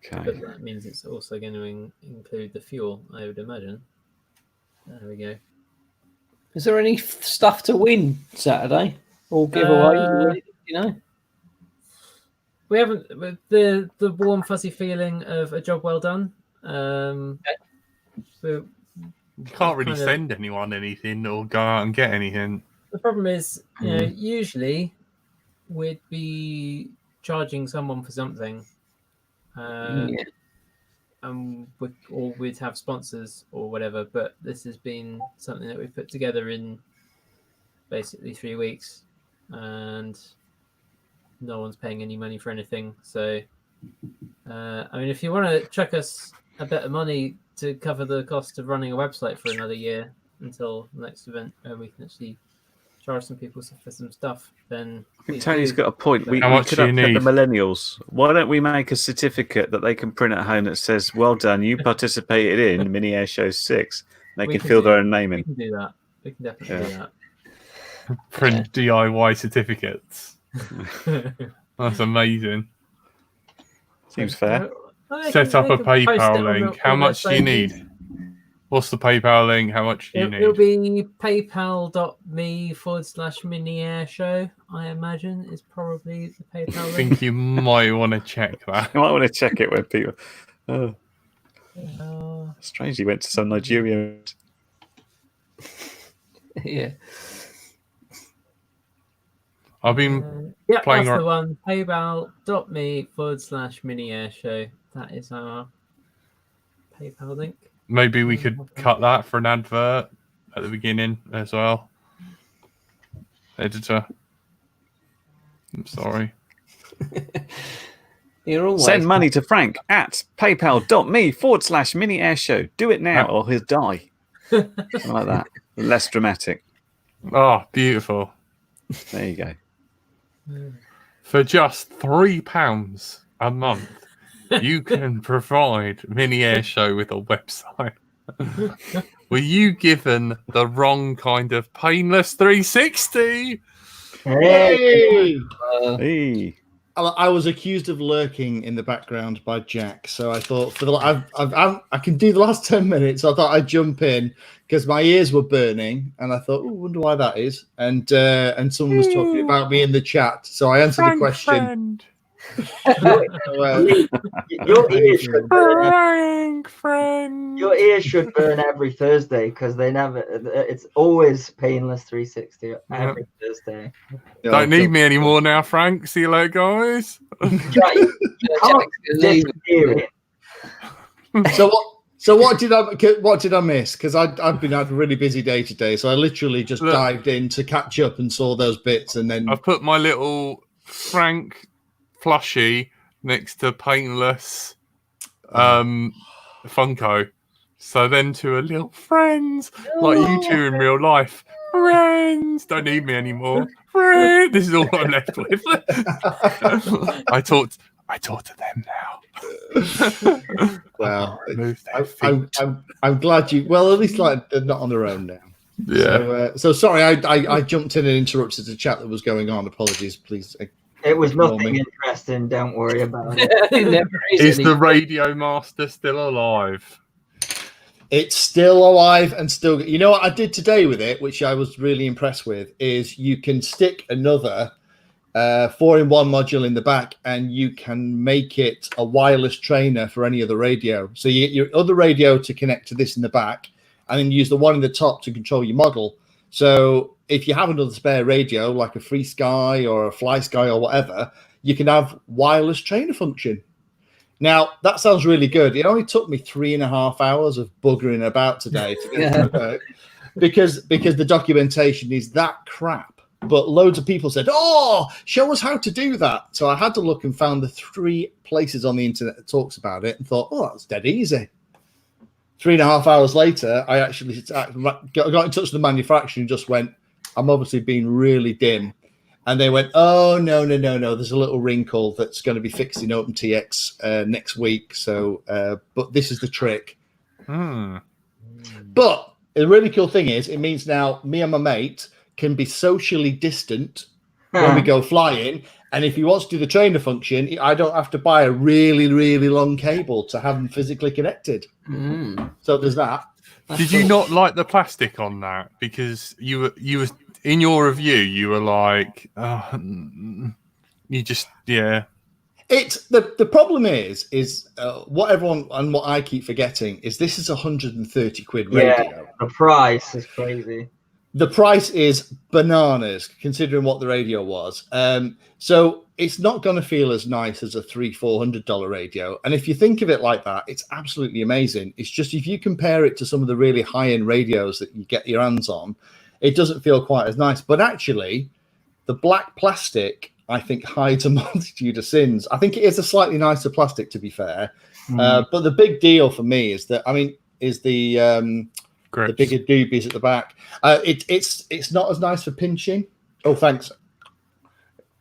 Okay. But that means it's also going to include the fuel, I would imagine. There we go. Is there any stuff to win Saturday or giveaway? We haven't. The warm fuzzy feeling of a job well done. You can't really send anyone anything or go out and get anything. The problem is, usually we'd be charging someone for something. And we'd have sponsors or whatever, but this has been something that we've put together in basically 3 weeks, and no one's paying any money for anything. So, I mean, if you want to chuck us a bit of money to cover the cost of running a website for another year until the next event, we can actually charge some people for some stuff, then I think Tony's got a point. We much could do you upset need? the millennials. Why don't we make a certificate that they can print at home that says, well done, you participated in Mini Air Show 6. They can fill their own name We in. can do that. We can definitely do that. Print DIY certificates. That's amazing. Seems fair. Set up a PayPal link. How much do you need? What's the PayPal link? How much do you need? It'll be paypal.me/mini air show, I imagine, is probably the PayPal I link. think you might want to check that. You might want to check it when people. Oh, strange. He went to some Nigerian. Yeah. I've been Yeah, playing that's the one. paypal.me/mini air show. That is our PayPal link. Maybe we could cut that for an advert at the beginning as well. Editor. I'm sorry. You're always Send money to Frank at paypal.me/mini air show. Do it now or he'll die. Something like that. Less dramatic. Oh, beautiful. There you go. For just £3 a month, you can provide Mini Air Show with a website. Were you given the wrong kind of painless 360? Hey! Hey. I was accused of lurking in the background by Jack, so I thought I can do the last 10 minutes. I thought I'd jump in because my ears were burning, and I thought, "Oh, wonder why that is." And someone was talking about me in the chat, so I answered the question. Your ears should burn. Friend. Your ears should burn every Thursday because they never. It's always painless 360 every Thursday. Don't need me anymore now, Frank. See you later, guys. Jack, you can't disappear it. So what did I miss? Because I've had a really busy day today, so I literally just dived in to catch up and saw those bits, and then I've put my little Frank plushie next to painless Funko. So then to a little friends, like you two in real life. Friends, don't need me anymore. Friends, this is all I'm left with. I talk to them now. well, Move their feet. I'm glad you. Well, at least like they're not on their own now. Yeah. So sorry, I jumped in and interrupted the chat that was going on. Apologies, please. It was nothing interesting. Don't worry about it. Is the Radio Master still alive? It's still alive and still. You know what I did today with it, which I was really impressed with, is you can stick another 4-in-1 module in the back, and you can make it a wireless trainer for any other radio. So you get your other radio to connect to this in the back, and then use the one in the top to control your model. So if you have another spare radio, like a Free Sky or a Fly Sky or whatever, you can have wireless trainer function. Now, that sounds really good. It only took me 3.5 hours of buggering about today to get it to work because the documentation is that crap. But loads of people said, "Oh, show us how to do that." So I had to look and found the 3 places on the internet that talks about it and thought, "Oh, that's dead easy." 3.5 hours later, I actually got in touch with the manufacturer and just went, "I'm obviously being really dim." And they went, "Oh, no. There's a little wrinkle that's going to be fixed in OpenTX next week. So, but this is the trick." But the really cool thing is, it means now me and my mate can be socially distant when we go flying. And if he wants to do the trainer function, I don't have to buy a really, really long cable to have them physically connected. So there's that. Did you not like the plastic on that? Because you were in your review, you were like, you just, yeah. It's the problem is what everyone and what I keep forgetting is this is 130 quid radio. Yeah, the price is crazy. The price is bananas considering what the radio was. So it's not going to feel as nice as a $300-400 radio. And if you think of it like that, it's absolutely amazing. It's just if you compare it to some of the really high-end radios that you get your hands on, it doesn't feel quite as nice. But actually, the black plastic, I think, hides a multitude of sins. I think it is a slightly nicer plastic, to be fair. But the big deal for me is that, is the bigger doobies at the back. It's not as nice for pinching. Oh, thanks.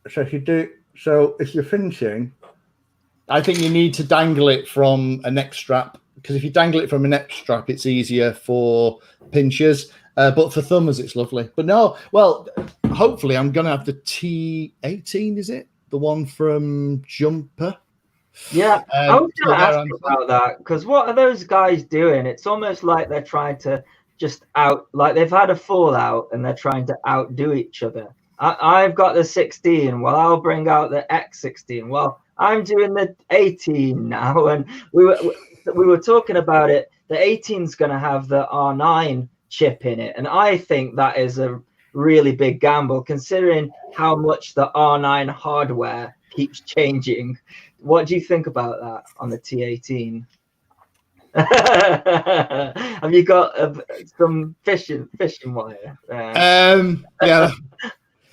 So if you're finishing, I think you need to dangle it from a neck strap, because if you dangle it from a neck strap, it's easier for pinchers. But for thumbers, it's lovely. But no, well, hopefully I'm going to have the T18, is it? The one from Jumper? Yeah, I was so going to their ask answer. about that, because what are those guys doing? It's almost like they're trying to just like they've had a fallout and they're trying to outdo each other. I've got the 16. Well, I'll bring out the X16. Well, I'm doing the 18 now, and we were talking about it. The 18's going to have the R9 chip in it, and I think that is a really big gamble, considering how much the R9 hardware keeps changing. What do you think about that on the T18? Have you got some fishing wire? Yeah.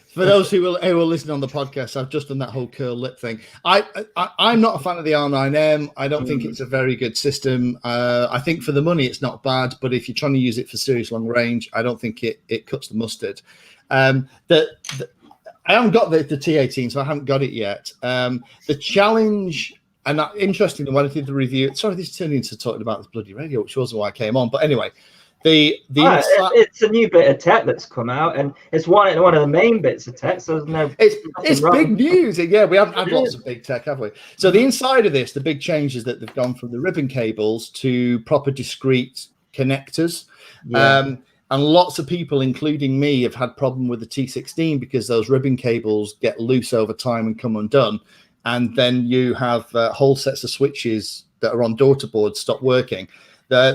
For those who will listen on the podcast, I've just done that whole curl lip thing. I'm not a fan of the R9M. I don't think it's a very good system. I think for the money, it's not bad. But if you're trying to use it for serious long range, I don't think it cuts the mustard. I haven't got the T18, so I haven't got it yet. The challenge, and interestingly, when I did the review, sorry, this turned into talking about this bloody radio, which wasn't why I came on. But anyway, it's a new bit of tech that's come out, and it's one of the main bits of tech. So there's no, it's big news. Yeah, we haven't had lots of big tech, have we? So the inside of this, the big change is that they've gone from the ribbon cables to proper discrete connectors. Yeah. And lots of people, including me, have had problem with the T16 because those ribbon cables get loose over time and come undone. And then you have whole sets of switches that are on daughter boards stop working.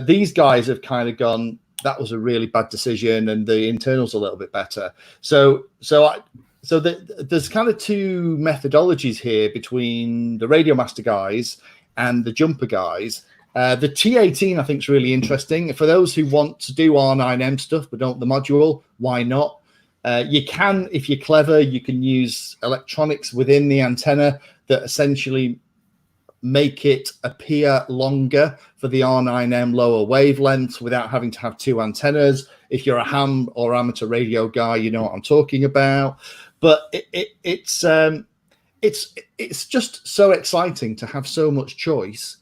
These guys have kind of gone, that was a really bad decision, and the internals a little bit better. So there's kind of two methodologies here between the Radio Master guys and the Jumper guys. The T18, I think, is really interesting. For those who want to do R9M stuff but don't the module, why not? You can, if you're clever, you can use electronics within the antenna that essentially make it appear longer for the R9M lower wavelengths without having to have two antennas. If you're a ham or amateur radio guy, you know what I'm talking about. But it's just so exciting to have so much choice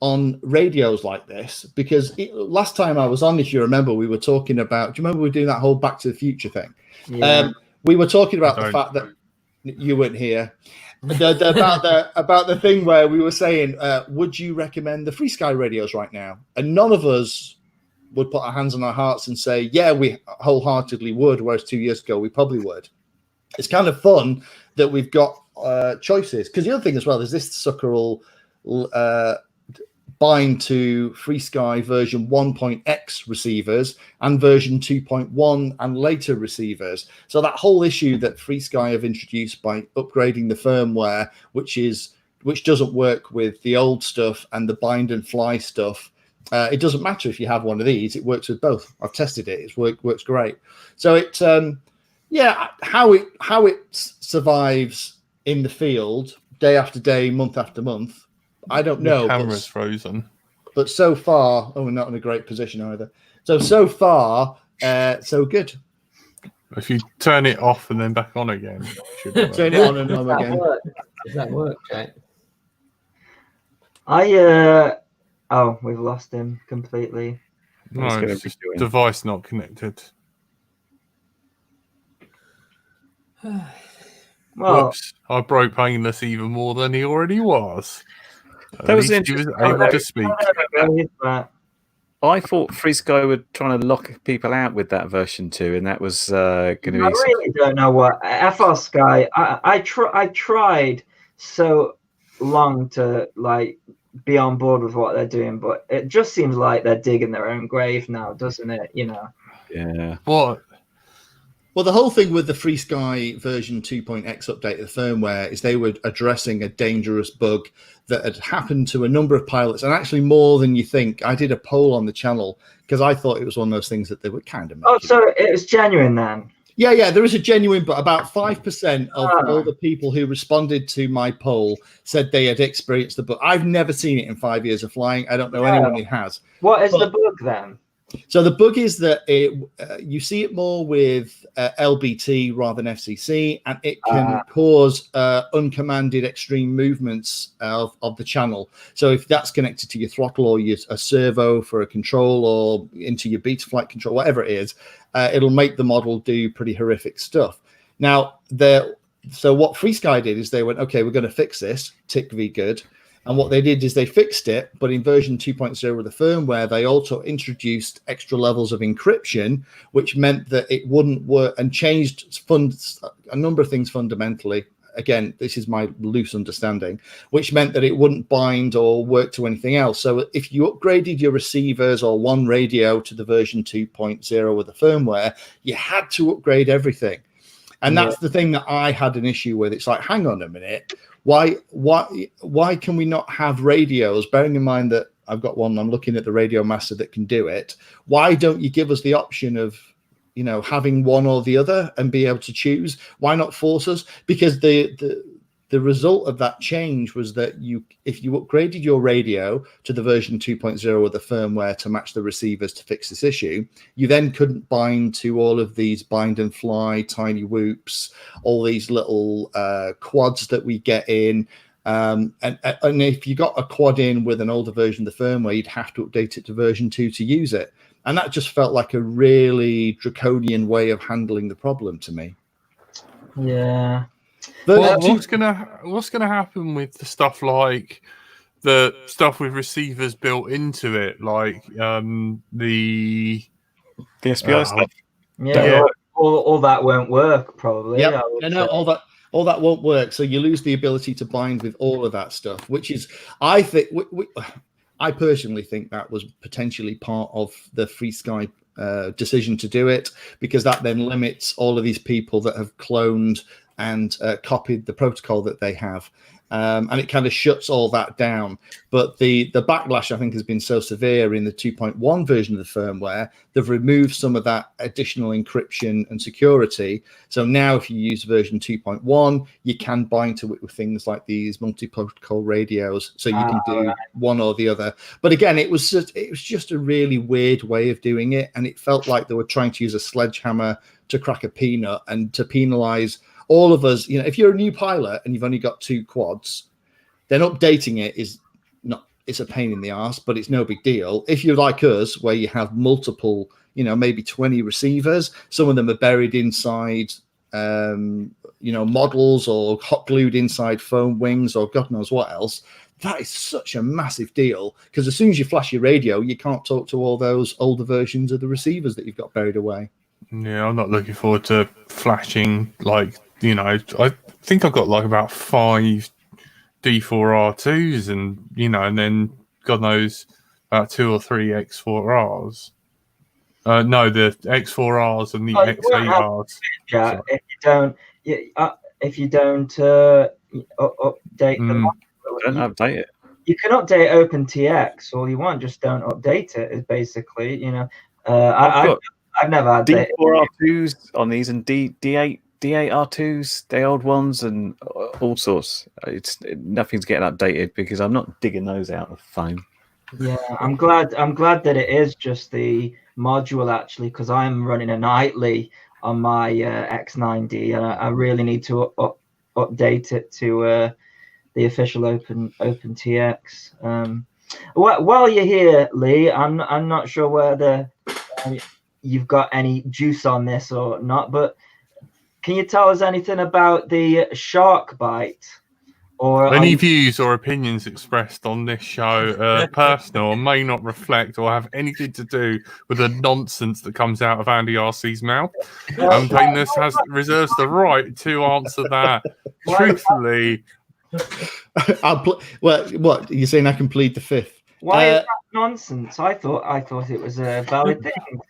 on radios like this, because last time I was on, if you remember, we were talking about, do you remember we were doing that whole Back to the Future thing? Yeah. We were talking about the fact that you weren't here. About the thing where we were saying, would you recommend the Free Sky radios right now? And none of us would put our hands on our hearts and say, yeah, we wholeheartedly would, whereas 2 years ago we probably would. It's kind of fun that we've got choices, because the other thing as well is this sucker will bind to Free Sky version 1.x receivers and version 2.1 and later receivers. So that whole issue that Free Sky have introduced by upgrading the firmware, which doesn't work with the old stuff and the bind and fly stuff, it doesn't matter if you have one of these. It works with both. I've tested it. It works great. So it how it survives in the field day after day, month after month, I don't know. The camera's frozen. But so far, we're not in a great position either. So far, so good. If you turn it off and then back on again, turn it on and on again. Does that work, Jack? We've lost him completely. No, it's just device not connected. Well, whoops! I broke Painless even more than he already was. That was he was able to speak. I thought Free Sky were trying to lock people out with that version 2, and that was going to be. I really don't know what FR Sky. I tried so long to be on board with what they're doing, but it just seems like they're digging their own grave now, doesn't it? Yeah. What? Well, the whole thing with the Free Sky version 2.x update of the firmware is they were addressing a dangerous bug that had happened to a number of pilots, and actually more than you think. I did a poll on the channel because I thought it was one of those things that they were kind of making. Oh, so it was genuine then? Yeah, there is a genuine, but about 5% of all the people who responded to my poll said they had experienced the bug. I've never seen it in 5 years of flying. I don't know anyone who has. What is the bug then? So the bug is that you see it more with LBT rather than FCC, and it can cause uncommanded extreme movements of the channel. So if that's connected to your throttle or a servo for a control or into your Betaflight control, whatever it is, it'll make the model do pretty horrific stuff. Now, so what FreeSky did is they went, okay, we're going to fix this, tick v good. And what they did is they fixed it, but in version 2.0 of the firmware, they also introduced extra levels of encryption, which meant that it wouldn't work, and changed a number of things fundamentally. Again, this is my loose understanding, which meant that it wouldn't bind or work to anything else. So if you upgraded your receivers or one radio to the version 2.0 of the firmware, you had to upgrade everything. And that's the thing that I had an issue with. It's like, hang on a minute. Why can we not have radios? Bearing in mind that I've got one, I'm looking at the Radio Master that can do it. Why don't you give us the option of, having one or the other and be able to choose? Why not force us? Because the result of that change was that if you upgraded your radio to the version 2.0 of the firmware to match the receivers to fix this issue, you then couldn't bind to all of these bind and fly, tiny whoops, all these little quads that we get in. And if you got a quad in with an older version of the firmware, you'd have to update it to version 2 to use it. And that just felt like a really draconian way of handling the problem to me. Yeah. Well, what's gonna happen with the stuff like the stuff with receivers built into it, like the SPI stuff? Yeah. All that won't work probably. Yeah, no, all that won't work. So you lose the ability to bind with all of that stuff, which is, I think, I personally think that was potentially part of the FreeSky decision to do it, because that then limits all of these people that have cloned and copied the protocol that they have. And it kind of shuts all that down. But the backlash, I think, has been so severe in the 2.1 version of the firmware, they've removed some of that additional encryption and security. So now if you use version 2.1, you can bind to it with things like these multi-protocol radios. So you can do one or the other. But again, it was just a really weird way of doing it. And it felt like they were trying to use a sledgehammer to crack a peanut and to penalize all of us. If you're a new pilot and you've only got 2 quads, then updating it is not, it's a pain in the ass, but it's no big deal. If you're like us, where you have multiple, maybe 20 receivers, some of them are buried inside, models or hot glued inside foam wings or God knows what else, that is such a massive deal, because as soon as you flash your radio, you can't talk to all those older versions of the receivers that you've got buried away. Yeah, I'm not looking forward to flashing, I think I've got about 5 D4R2s and then God knows about 2 or 3 X4Rs. No, the X4Rs and the X8Rs. Yeah, if you don't update them, don't update it. You can update OpenTX all you want, just don't update it. Is basically, I've never had D4R2s on these and D8R2s, the old ones, and all sorts. Nothing's getting updated because I'm not digging those out of foam. Yeah, I'm glad that it is just the module actually, because I'm running a nightly on my X9D, and I really need to update it to the official OpenTX. While you're here, Lee, I'm not sure whether you've got any juice on this or not, but can you tell us anything about the shark bite? Or any views or opinions expressed on this show personal and may not reflect or have anything to do with the nonsense that comes out of Andy RC's mouth. Painless reserves the right to answer that truthfully. What you're saying? I can plead the fifth. Why is that nonsense? I thought it was a valid thing.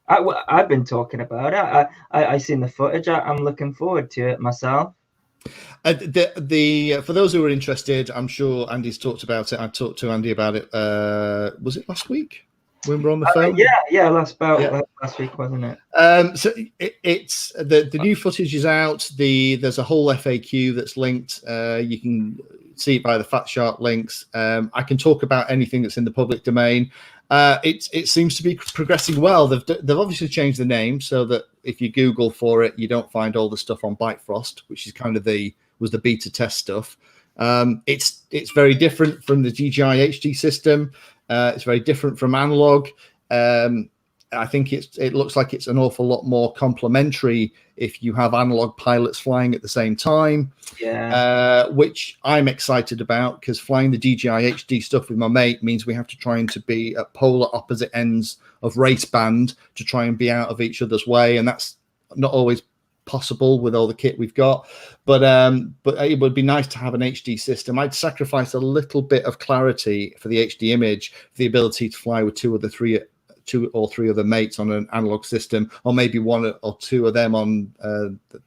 I've been talking about it. I seen the footage. I'm looking forward to it myself. For those who are interested, I'm sure Andy's talked about it. I talked to Andy about it. Was it last week when we were on the phone? Yeah, last week, wasn't it? So it's the new footage is out. There's a whole FAQ that's linked. You can see it by the Fat Shark links. I can talk about anything that's in the public domain. It seems to be progressing well. They've obviously changed the name so that if you Google for it, you don't find all the stuff on Bifrost, which is kind of was the beta test stuff. It's very different from the DJI HD system. It's very different from analog. I think it looks like it's an awful lot more complementary if you have analog pilots flying at the same time. Yeah. Which I'm excited about, because flying the DJI HD stuff with my mate means we have to try to be at polar opposite ends of race band to try and be out of each other's way, and that's not always possible with all the kit we've got. But it would be nice to have an HD system. I'd sacrifice a little bit of clarity for the HD image, for the ability to fly with two or three other mates on an analog system, or maybe one or two of them on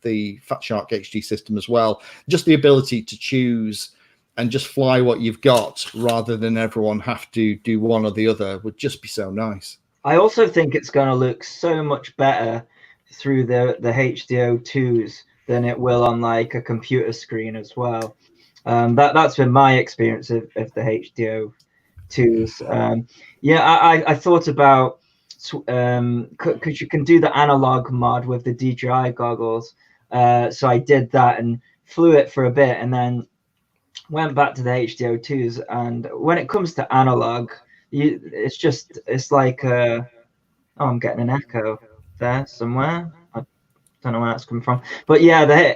the Fat Shark HD system as well. Just the ability to choose and just fly what you've got rather than everyone have to do one or the other would just be so nice. I also think it's going to look so much better through the HDO2s than it will on like a computer screen as well. That's been my experience of the HDO2s. I thought about because you can do the analog mod with the DJI goggles. So I did that and flew it for a bit, and then went back to the HDO2s. And when it comes to analog, it's like I'm getting an echo there somewhere. I don't know where that's coming from, but yeah,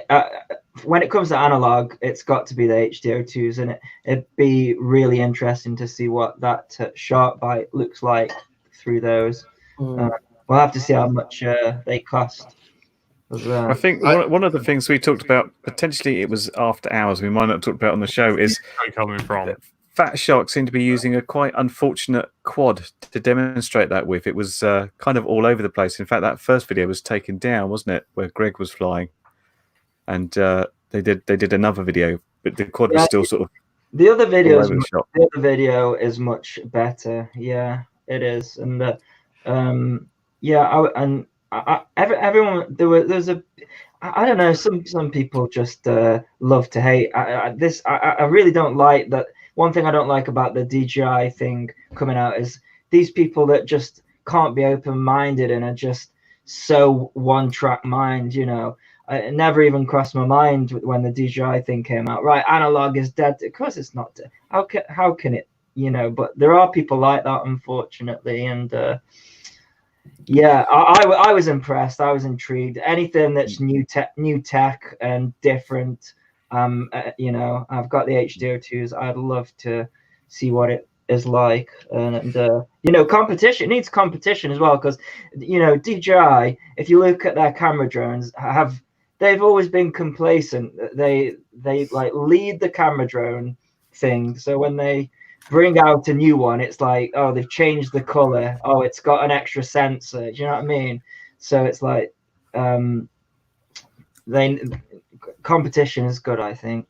when it comes to analog, it's got to be the HDO2s, and it'd be really interesting to see what that Shark Bite looks like through those. We'll have to see how much they cost. I think one of the things we talked about, potentially it was after hours, we might not have talked about on the show, is coming from Fat Shark seemed to be using a quite unfortunate quad to demonstrate that with. It was kind of all over the place. In fact, that first video was taken down, wasn't it, where Greg was flying, and they did another video, but the quad was still sort of the other video. The other video is much better. Yeah, it is, and everyone there's a. I don't know. Some people just love to hate. I really don't like that. One thing I don't like about the DJI thing coming out is these people that just can't be open-minded and are just so one-track mind. You know, it never even crossed my mind when the DJI thing came out. Right, analog is dead. Of course, it's not dead. How can it? You know, but there are people like that, unfortunately, and. Yeah, I was impressed. I was intrigued. Anything that's new tech and different. You know, I've got the HDO2s. I'd love to see what it is like. And you know, competition needs competition as well, because you know, DJI. If you look at their camera drones, they've always been complacent. They like lead the camera drone thing. So when they bring out a new one, it's like, oh, they've changed the color. Oh, it's got an extra sensor. Do you know what I mean? So it's like, competition is good, I think.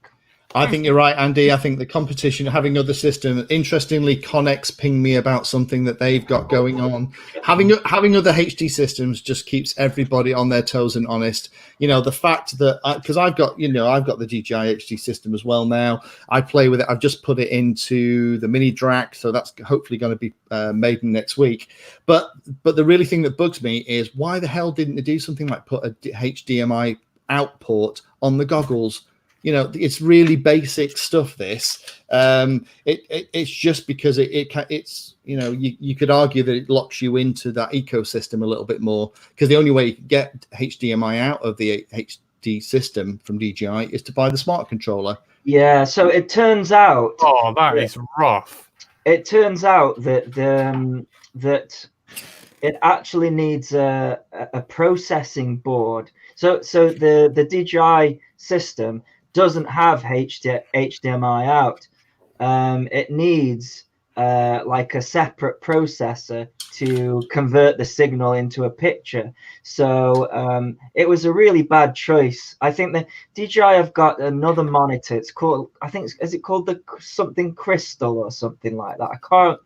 I think you're right, Andy. I think the competition, having other systems. Interestingly, Connex pinged me about something that they've got going on. Having other HD systems just keeps everybody on their toes and honest. You know, the fact that because I've got the DJI HD system as well now. I play with it. I've just put it into the mini DRAC, so that's hopefully going to be made next week. But the really thing that bugs me is why the hell didn't they do something like put a HDMI out port on the goggles? You know, it's really basic stuff. This it's just because it's you know, you could argue that it locks you into that ecosystem a little bit more, because the only way you can get HDMI out of the HD system from DJI is to buy the smart controller. Yeah, so it turns out. Oh, that is rough. It turns out that that it actually needs a processing board. So the DJI system doesn't have HDMI out. It needs like a separate processor to convert the signal into a picture. So it was a really bad choice. I think the DJI have got another monitor. It's called, I think, is it called the something Crystal or something like that? I can't,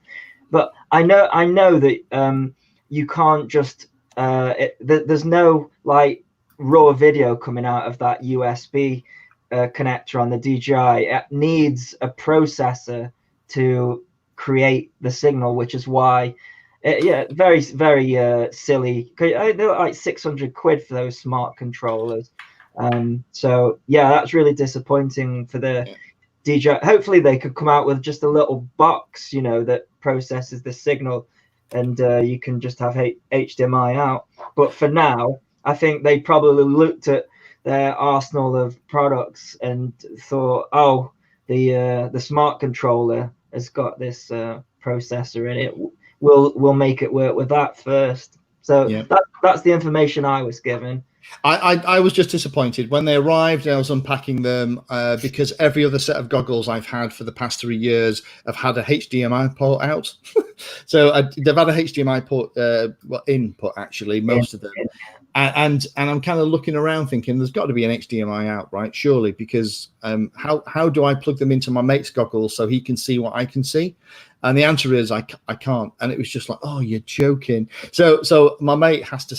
but I know that you can't just there's no like raw video coming out of that USB connector on the DJI. It needs a processor to create the signal, which is why, very silly. They're like 600 quid for those smart controllers. So yeah, that's really disappointing for the DJI. Hopefully they could come out with just a little box, that processes the signal, and you can just have HDMI out. But for now, I think they probably looked at their arsenal of products and thought, oh, the smart controller has got this processor in it. We'll make it work with that first. So that's the information I was given. I was just disappointed when they arrived and I was unpacking them because every other set of goggles I've had for the past 3 years have had a HDMI port out. So they've had a HDMI port input, actually, most of them. And I'm kind of looking around thinking there's got to be an HDMI out, right? Surely, because how do I plug them into my mate's goggles so he can see what I can see? And the answer is I can't. And it was just like, oh, you're joking. So my mate has to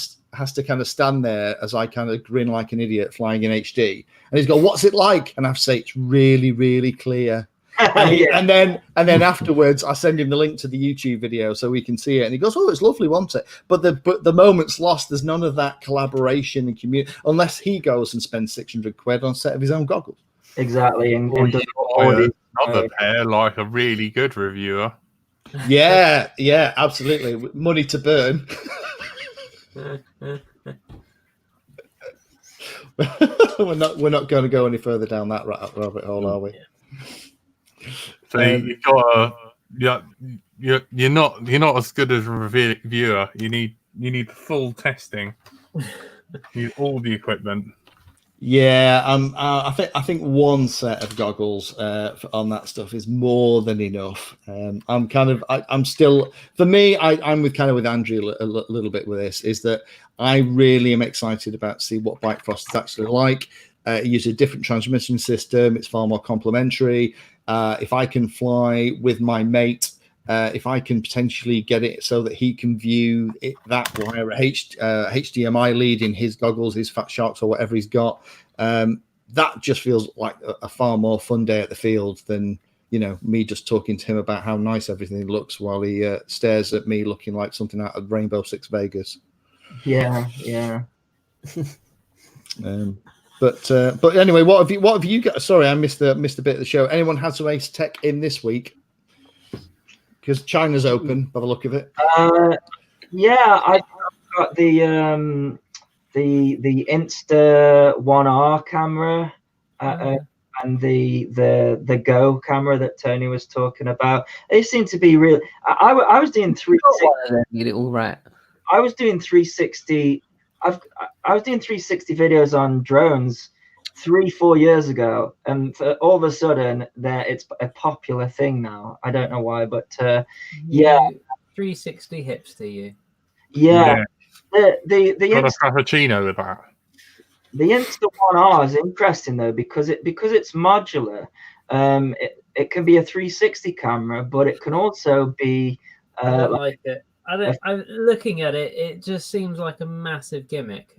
kind of stand there as I kind of grin like an idiot flying in HD. And he's go, what's it like? And I say, it's really, really clear. And then afterwards, I send him the link to the YouTube video so we can see it. And he goes, oh, it's lovely, wasn't it? But the moment's lost. There's none of that collaboration and community unless he goes and spends 600 quid on a set of his own goggles. Exactly. And another pair, like a really good reviewer. Yeah, absolutely. Money to burn. We're not going to go any further down that rabbit hole, are we? So you've got you're not as good as a reviewer. You need full testing. You need all the equipment. Yeah, I think one set of goggles on that stuff is more than enough. I'm still, for me, I'm with Andrew a little bit with this. Is that I really am excited about to see what Bifrost is actually like. It uses a different transmission system. It's far more complementary. If I can fly with my mate, if I can potentially get it so that he can view it that via a HDMI lead in his goggles, his Fat Sharks or whatever he's got, that just feels like a far more fun day at the field than me just talking to him about how nice everything looks while he stares at me looking like something out of Rainbow Six Vegas. Yeah. But anyway, what have you got? Sorry, I missed a bit of the show. Anyone had some Ace Tech in this week? Because China's open by the look of it. Yeah, I've got the Insta 1R camera and the Go camera that Tony was talking about. They seem to be real. I was doing 360. You little rat. I was doing 360. I was doing 360 videos on drones 3-4 years ago, and all of a sudden, it's a popular thing now. I don't know why, but 360 hipster you. Yeah. The got a frappuccino with that. The Insta 1R is interesting though because it's modular. It can be a 360 camera, but it can also be. I don't like it. I'm looking at it. It just seems like a massive gimmick.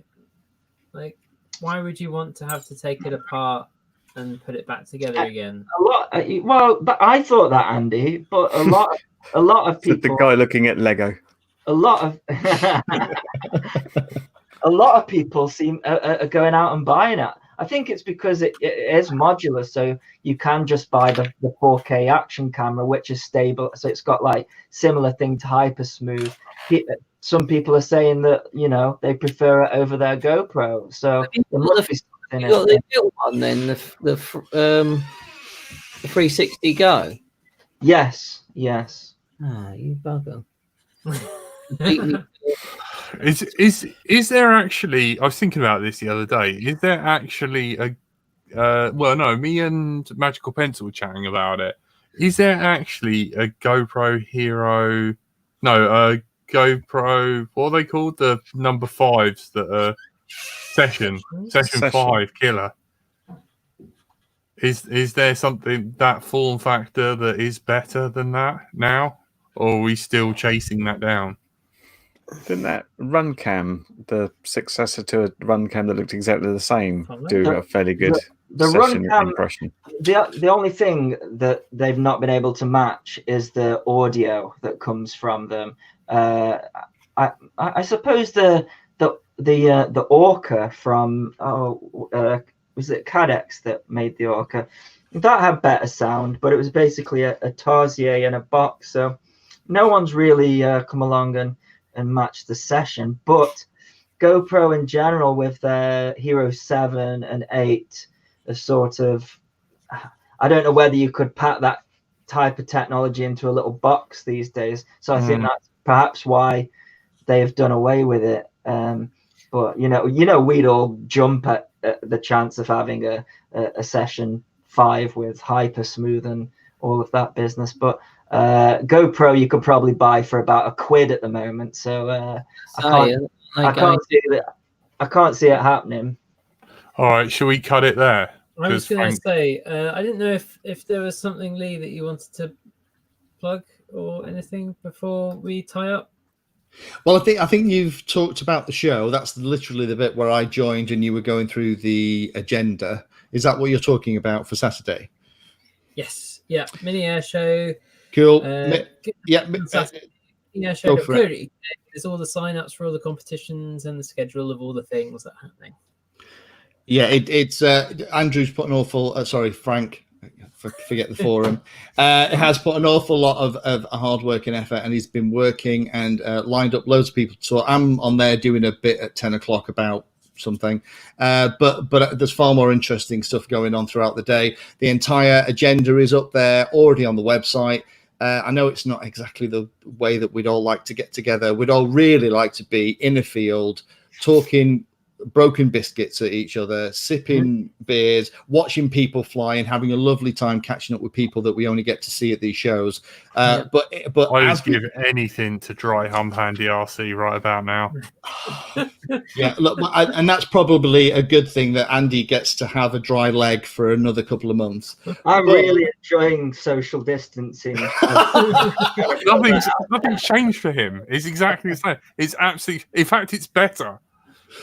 Like, why would you want to have to take it apart and put it back together again? But I thought that, Andy. But a lot of people. The guy looking at Lego. A lot of people are going out and buying it. I think it's because it is modular, so you can just buy the 4K action camera, which is stable. So it's got like similar thing to Hypersmooth. Some people are saying that they prefer it over their GoPro. So there must be something. You got the little one then, the 360 Go. Yes. Ah, you bugger. Is there actually? I was thinking about this the other day. Is there actually a? Me and Magical Pencil were chatting about it. Is there actually a GoPro Hero? No, a GoPro. What are they called? The number 5s that are Session 5 killer. Is there something that form factor that is better than that now, or are we still chasing that down? Didn't that Runcam, the successor to a Runcam that looked exactly the same, Probably. do a fairly good The session Runcam, impression? the only thing that they've not been able to match is the audio that comes from them. I suppose the Orca from was it Cadex that made the Orca? That had better sound, but it was basically a Tarsier in a box. So no one's really come along and matched the session. But GoPro in general, with their Hero 7 and 8, are sort of, I don't know whether you could pack that type of technology into a little box these days. So I think that's perhaps why they've done away with it. But you know, we'd all jump at the chance of having a session 5 with hyper smooth and all of that business. But GoPro you could probably buy for about £1 at the moment. So I can't see it happening. All right, shall we cut it there? I was going to say, I didn't know if there was something, Lee, that you wanted to plug or anything before we tie up. Well, I think you've talked about the show. That's literally the bit where I joined and you were going through the agenda. Is that what you're talking about for Saturday? Yes. Yeah. Mini air show. Cool. Mini air show. There's all the sign-ups for all the competitions and the schedule of all the things that are happening. Yeah, it's Andrew's put an awful. Frank. Forget the forum. Has put an awful lot of hard work and effort, and he's been working and lined up loads of people. So I'm on there doing a bit at 10 o'clock about something, but there's far more interesting stuff going on throughout the day. The entire agenda is up there already on the website. I know it's not exactly the way that we'd all like to get together. We'd all really like to be in a field talking broken biscuits at each other, sipping beers, watching people fly, and having a lovely time catching up with people that we only get to see at these shows. But I would give anything to dry hump Andy RC right about now. Yeah, look, and that's probably a good thing that Andy gets to have a dry leg for another couple of months. I'm really enjoying social distancing. Nothing's changed for him. It's exactly the same. It's absolutely, in fact, it's better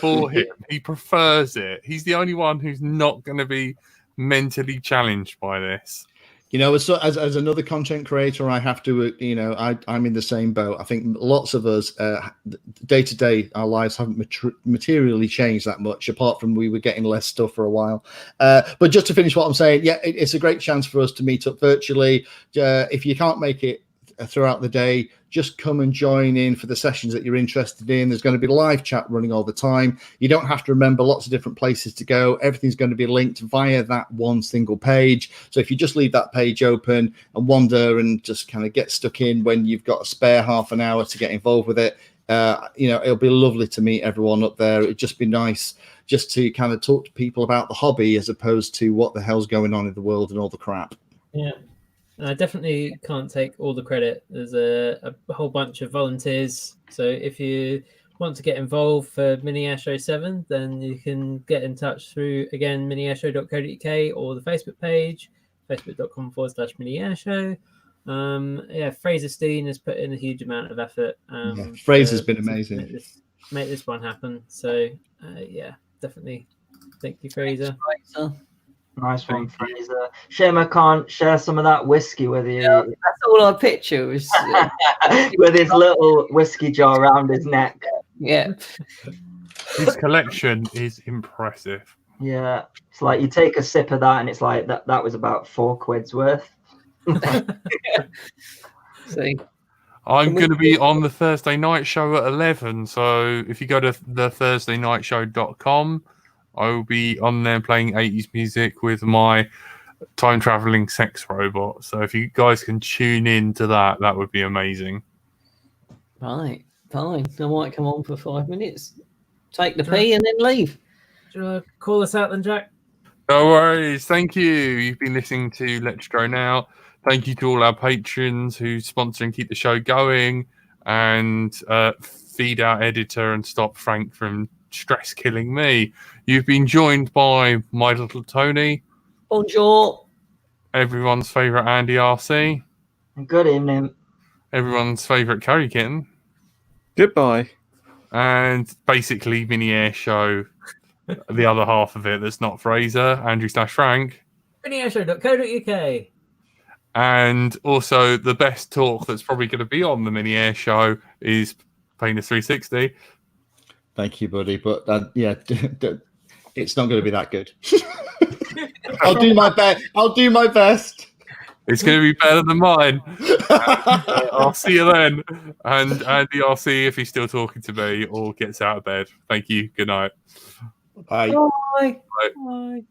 for him. He prefers it. He's the only one who's not going to be mentally challenged by this. You know, as another content creator, I have to, I'm in the same boat. I think lots of us, day to day, our lives haven't materially changed that much, apart from we were getting less stuff for a while. But just to finish what I'm saying, yeah, it's a great chance for us to meet up virtually. If you can't make it throughout the day, just come and join in for the sessions that you're interested in. There's going to be live chat running all the time. You don't have to remember lots of different places to go. Everything's going to be linked via that one single page. So if you just leave that page open and wander and just kind of get stuck in when you've got a spare half an hour to get involved with it, it'll be lovely to meet everyone up there. It'd just be nice just to kind of talk to people about the hobby as opposed to what the hell's going on in the world and all the crap. Yeah. I definitely can't take all the credit. There's a whole bunch of volunteers. So if you want to get involved for Mini Air Show 7, then you can get in touch through, again, miniairshow.co.uk or the Facebook page, facebook.com/miniairshow. Fraser Steen has put in a huge amount of effort. Fraser's been amazing. Make this one happen. So, definitely. Thank you, Fraser. Nice one, Fraser. Shame I can't share some of that whiskey with you. Yeah, that's all I picture is with his little whiskey jar around his neck. Yeah. His collection is impressive. Yeah. It's like you take a sip of that and it's like that was about £4 worth. See. I'm going to be on the Thursday night show at 11. So if you go to thethursdaynightshow.com, I will be on there playing 80s music with my time-traveling sex robot. So if you guys can tune in to that, that would be amazing. Right, fine. I might come on for 5 minutes, take the pee, and then leave. Do you want to call us out then, Jack? No worries. Thank you. You've been listening to Let's Go Now. Thank you to all our patrons who sponsor and keep the show going, and feed our editor and stop Frank from stress killing me. You've been joined by my little Tony. Bonjour. Everyone's favourite Andy RC. Good evening. Everyone's favourite Curry Kitten. Goodbye. And basically mini air show, the other half of it that's not Fraser, Andrew/Frank. miniairshow.co.uk. And also the best talk that's probably going to be on the mini air show is Penis 360. Thank you, buddy. But yeah, it's not going to be that good. I'll do my best. I'll do my best. It's going to be better than mine. I'll see you then. And Andy, I'll see if he's still talking to me or gets out of bed. Thank you. Good night. Bye. Bye. Bye. Bye.